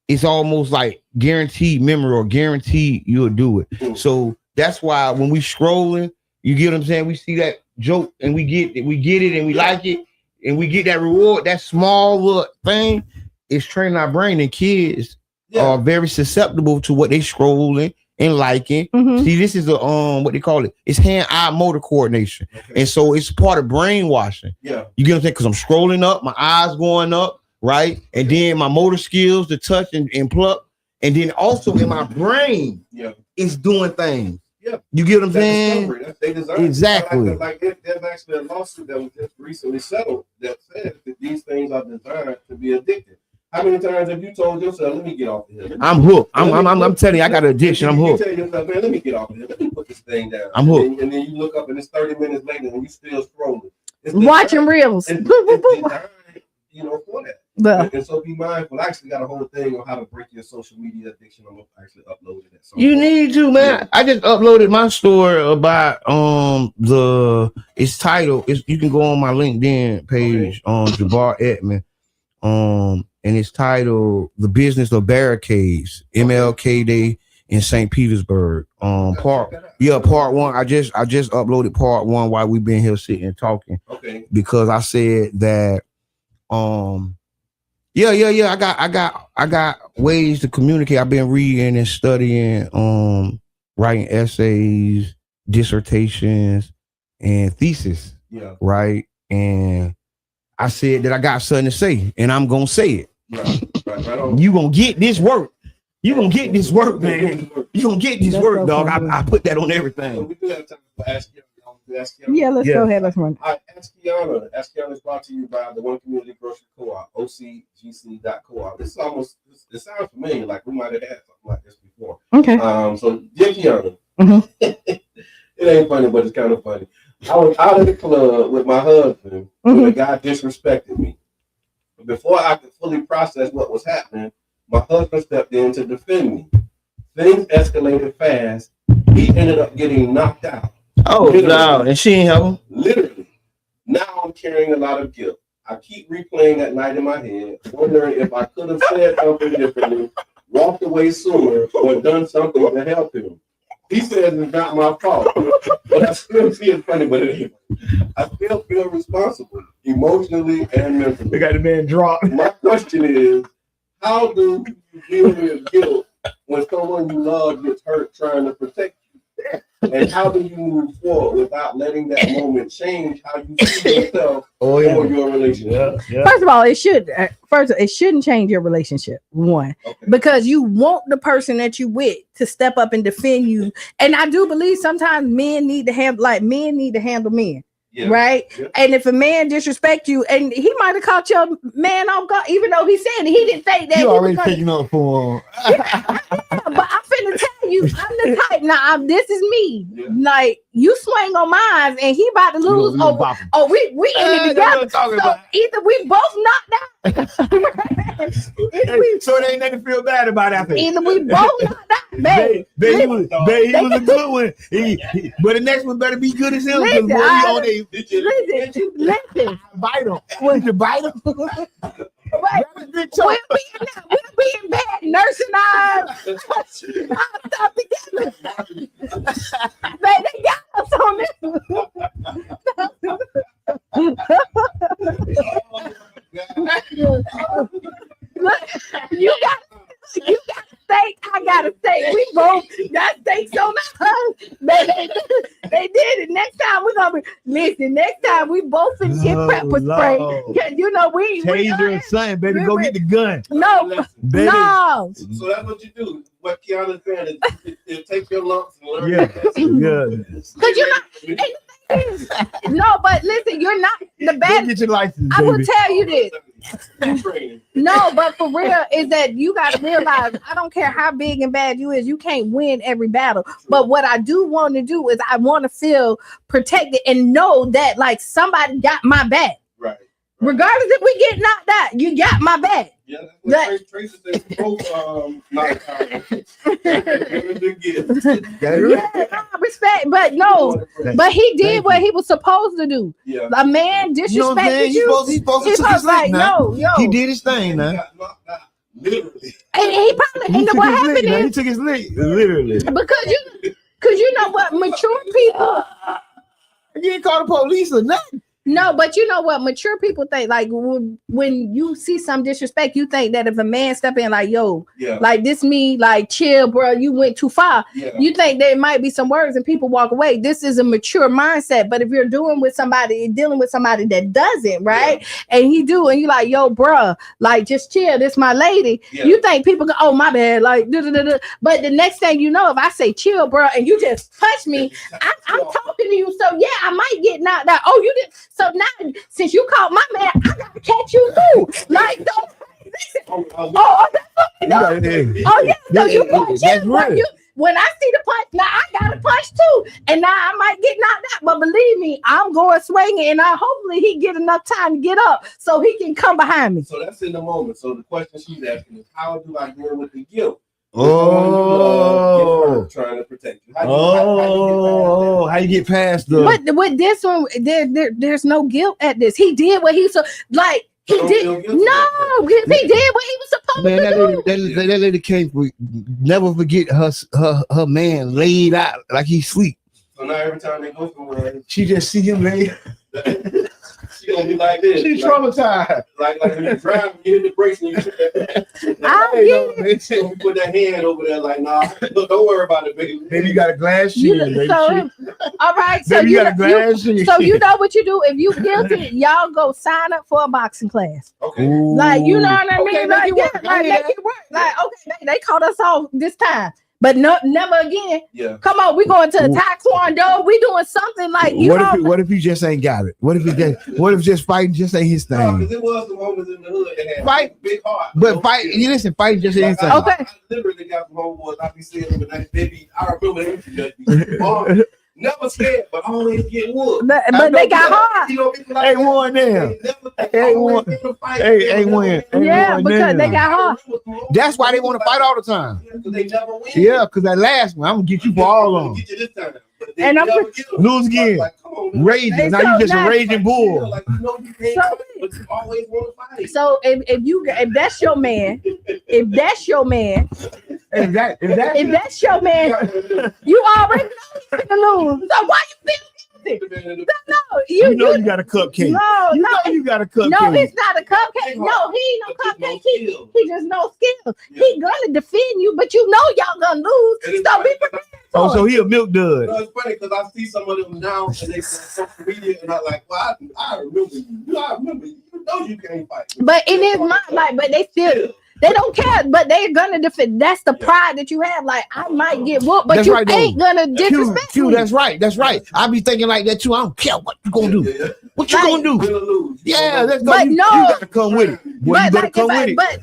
It's almost like guaranteed memory or guaranteed you'll do it. Mm-hmm. So that's why when we scrolling, you get what I'm saying? We see that joke and we get it and we like it and we get that reward, that small little thing. It's training our brain, and kids are very susceptible to what they scrolling and liking. Mhm. See, this is a what they call it. It's hand-eye motor coordination, and so it's part of brainwashing. Yeah. You get what I'm saying? Because I'm scrolling up, my eyes going up, right, and then my motor skills to touch and pluck, and then also in my brain, it's doing things. Yeah. You get what I'm That's saying? discovery. That's they design. Exactly. Like there's actually a lawsuit that was just recently settled that says that these things are designed to be addictive. How many times have you told yourself, "Let me get off of here"? I'm hooked. I'm telling you, I got an addiction. I'm hooked. You tell yourself, "Man, let me get off of here. Let me put this thing down." I'm hooked. And then you look up and it's 30 minutes later and you still scrolling. It's Watching reels. It's designed, for that. Well, And so be mindful. I actually got a whole thing on how to break your social media addiction. I'm gonna actually upload it at some You point. need to, man. I just uploaded my story about it's titled. You can go on my LinkedIn page on Jabbar Edmond. And it's titled "The Business of Barricades." MLK Day in St. Petersburg. Part one. I just uploaded part one while we've been here sitting and talking. Okay. Because I said that I got ways to communicate. I've been reading and studying, writing essays, dissertations, and thesis. Yeah. Right. And I said that I got something to say, and I'm gonna say it. Right on. You gonna get this work. You gonna get this work, man. You gonna get this work, dog. I put that on So everything. we do have time for Ask Kiana. yeah, let's go ahead. Let's run. All right, Ask Kiana. Ask Kiana is brought to you by the One Community Grocery Co-op, OCGC.coop. This is almost, it sounds familiar, like we might have had something like this before. Okay. So, dear Kiana, Mhm. it ain't funny, but it's kind of funny. I was out at the club with my husband when a guy disrespected me. But before I could fully process what was happening, my husband stepped in to defend me. Things escalated fast. He ended up getting knocked out. Oh no, and she ain't helping. Literally. Now I'm carrying a lot of guilt. I keep replaying that night in my head, wondering if I could have said something differently, walked away sooner, or done something to help him. He says it's not my fault, but I still see it funny, but it ain't. I still feel responsible, emotionally and mentally. They got the man dropped. My question is, how do you deal with guilt when someone you love gets hurt trying to protect you? And how do you move forward without letting that moment change how you see yourself or your relationship? First of all, it shouldn't change your relationship. One, because you want the person that you with to step up and defend you. And I do believe sometimes men need to handle men. Yeah. Right. Yeah. And if a man disrespect you, and he might have caught your man off guard, even though he said he didn't think that. You already picking up for him. But I'm finna tell you, I'm the type. Now, this is me. Yeah. Like, you swing on mine, and he about to lose. We in it together. So either we both knocked out. So it ain't nothing to feel bad about after. Either we both knocked out, babe. He was a good one. But the next one better be good as him. Listen, Bite him. Did you bite him? We'll be in bed nursing our stuff together. They got us on You got steak. I got a steak. We both got steaks on us. They did it. Next time we're gonna next time we both finna get pepper spray. You know we taser and something, baby. Go get the gun. No. So that's what you do. What Kiana's saying is take your lumps and learn. Yeah. Because you're not. No, but listen, you're not the bad. Get your license, I will baby. tell you this. No, but for real is that you got to realize I don't care how big and bad you is, you can't win every battle. But what I do want to do is I want to feel protected and know that like somebody got my back. Right. Regardless if we get knocked out, you got my back. Yeah, that's what Tracy said. Both knocked out. Respect, but no, but he did what he was supposed to do. Yeah. A man disrespected you. He's supposed to take his like, no. yo. He did his thing, man. Literally. And he probably, and what happened is, he took his lick, literally. Because you know what, mature people. You ain't call the police or nothing. No, but you know what? Mature people think like when you see some disrespect, you think that if a man step in like, yo, Yeah. like this me, like chill, bro, you went too far. Yeah. You think there might be some words and people walk away. This is a mature mindset. But if you're dealing with somebody that doesn't, right? And he do, and you like, yo, bro, like just chill. This my lady. Yeah. You think people go, oh my bad, like da-da-da-da. But the next thing you know, if I say chill, bro, and you just touch me, I'm talking to you. So yeah, I might get knocked out. Oh, you did. So now, since you called my man, I gotta catch you too. Like, don't listen. Oh, yeah. So you gonna That's right. when I see the punch, now I got a punch too, and now I might get knocked out. But believe me, I'm going swinging, and hopefully he get enough time to get up so he can come behind me. So that's in the moment. So the question she's asking is, how do I deal with the guilt? Oh, Trying to protect you. how you get past the? But with this one, there's no guilt at this. He did what he so like. He Don't did feel guilty. no. He did what he was supposed Man, to do. that lady can't never forget her man laid out like he's asleep. So now every time they go somewhere, She just see him laid. she gonna be like this. She's like, traumatized. like when you drive, you hit the brakes and you I get it. so you put that hand over there like, nah, look, don't worry about it, baby. Maybe you got a glass You shield. Baby. so all right. So Baby, you you got a glass shield. so you know what you do if you guilty, y'all go sign up for a boxing class. Okay. Ooh. Like you know what I mean? Okay, Like, make it yeah, work. like I hear make it work. Like okay, they caught us off this time, but no, never again. Yeah. Come on, we going to Taekwondo. We doing something like you know. What if he just ain't got it? What if just fighting just ain't his No, thing? because it was the moments in the hood that had Fight. big heart. But fight, you listen, fighting just ain't his thing. Okay. I literally got some homeboys. I be saying them, and baby, I remember they used to be never scared, but always get wood. But they got hard. You know, people like Ain't that, one there. they Ain't one. Ain't one. Yeah, because they got hard. That's why they want to fight all the time. Because they never win. Yeah, because that last one, I'm gonna get you for all of them. Get you this time. But they And I'm never get 'em. Lose again. Like, come on, man. Raging. Now you just a raging bull. Like, you know you can't So- fight, but you always want to fight. So if that's your man, if that's your man, If that if that's your man, you already know he's gonna lose. So why you feel guilty? No, you know you got a cupcake. No, You no, know you got a cupcake. no, it's not a cupcake. No, he ain't no cupcake. He just no skills. He gonna defend you, but you know y'all gonna lose. So be prepared. Oh, so he a milk dud. No, it's funny because I see some of them now and they say social media and I'm like, well, I remember you. I remember you. You know you can't fight. But in his mind, like, but they still. They don't care, but they're gonna defend. That's the pride that you have. Like, I might get whooped, but That's you right, though. ain't gonna disrespect Q, me. that's right. That's right. I be thinking like that too. I don't care what you gonna do. What you Like- gonna do? Win or lose. Yeah, let's go. But You no. gotta come with it. Boy, you But better like, come if I, with it. but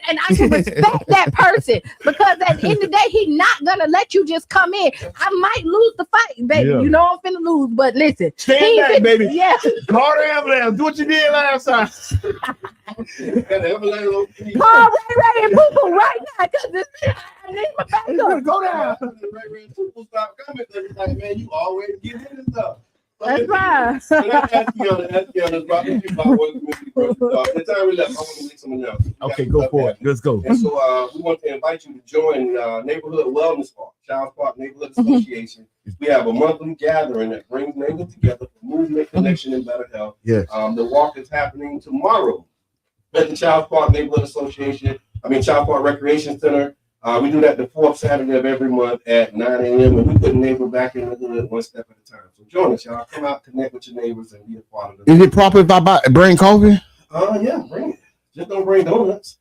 and I can respect that person because at the end of the day, he not gonna let you just come in. I might lose the fight, baby. Yeah. You know I'm finna lose, but listen, Stand he back, finna- baby. Yeah, Call the ambulance. Do what you did last time. Got the ambulance on TV. call Ray and Boo Boo right now because I need my back up. Go down. People stop coming because it's like, man, you always get into stuff. That's right. So let's ask you on about one community person. The time we left, I want to make some announcements. We Okay, got go stuff for it. happening. Let's go. And so we want to invite you to join Neighborhood Wellness Park, Childs Park Neighborhood Association. We have a monthly gathering that brings neighbors together for movement, connection, and better health. Yes. The walk is happening tomorrow at the Childs Park Neighborhood Association. Childs Park Recreation Center. We do that the fourth Saturday of every month at 9 a.m. and we put neighbor back in the hood one step at a time. So join us, y'all. Come out, connect with your neighbors, and be a part of it. Is it proper if I bring coffee? Yeah, bring it. Just don't bring donuts.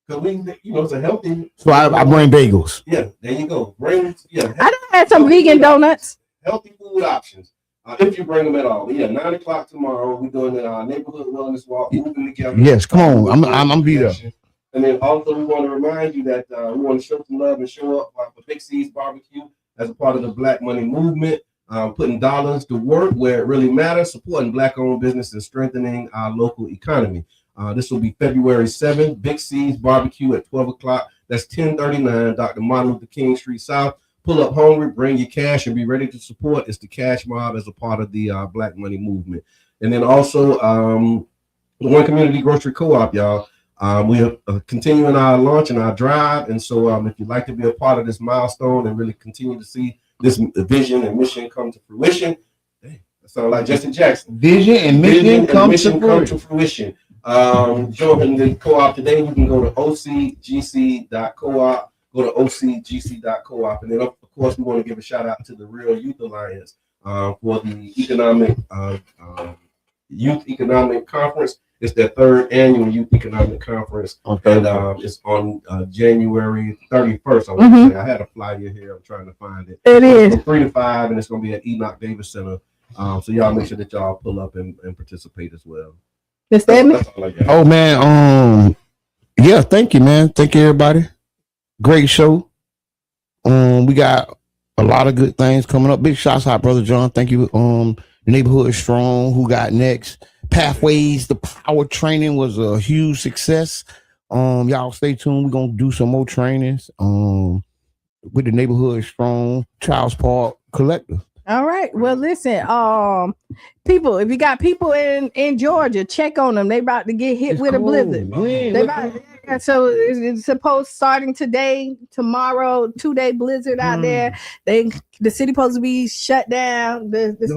Because it's a healthy. So I bring bagels. Yeah, there you go. Bring, I done had some vegan donuts. healthy food options. If you bring them at all. But yeah, 9 o'clock tomorrow. We're doing the neighborhood wellness walk, moving together. Yes, come on. I'm be there. And then also we want to remind you that we want to show some love and show up for Big C's Barbecue as a part of the Black Money Movement, putting dollars to work where it really matters, supporting Black-owned business and strengthening our local economy. This will be February 7th, Big C's Barbecue at 12 o'clock. That's 1039 Dr. Martin Luther King Street South. Pull up hungry, bring your cash, and be ready to support. It's the Cash Mob as a part of the Black Money Movement. And then also the One Community Grocery Co-op, y'all. We are continuing our launch and our drive. And so if you'd like to be a part of this milestone and really continue to see this vision and mission come to fruition, hey, So like Jesse Jackson. Vision and mission come to fruition. Join the co-op today. You can go to ocgc.coop. Go to ocgc.coop, and then of course we want to give a shout out to the Real Youth Alliance for the Youth Economic Conference. It's their 3rd annual Youth Economic Conference, and it's on January 31st. I want to say I had a flyer here. I'm trying to find it. It is from 3 to 5, and it's going to be at Enoch Davis Center. So y'all make sure that y'all pull up and participate as well. That's all I got. Oh man, yeah, thank you, man. Thank you, everybody. Great show. We got a lot of good things coming up. Big shots out, Brother John. Thank you. The Neighborhood is Strong. Who got next? Pathways, the power training was a huge success. Y'all stay tuned. We're gonna do some more trainings. With the Neighborhood is Strong, Charles Park Collective. All right. Well, listen, people, if you got people in Georgia, check on them. They about to get hit with a blizzard. So it's supposed starting today, tomorrow, 2-day blizzard out there. The city supposed to be shut down. It's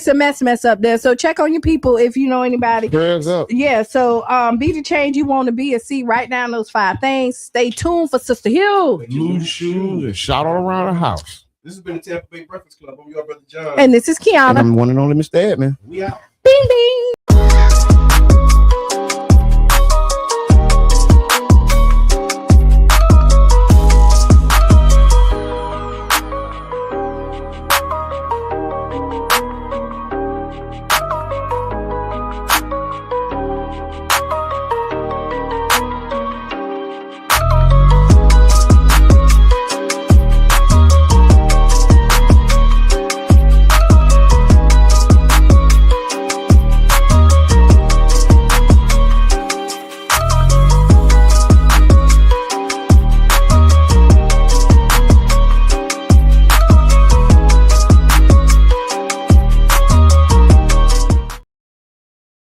a mess up there. So check on your people if you know anybody. Prayers up. Yeah. So be the change you want to be and see. Write down those 5 things. Stay tuned for Sister Hugh. Blue shoes and shot all around the house. This has been the Tampa Bay Breakfast Club. I'm your brother John. And this is Kiana. And I'm one and only Mr. Edmund. We out. Bing bing.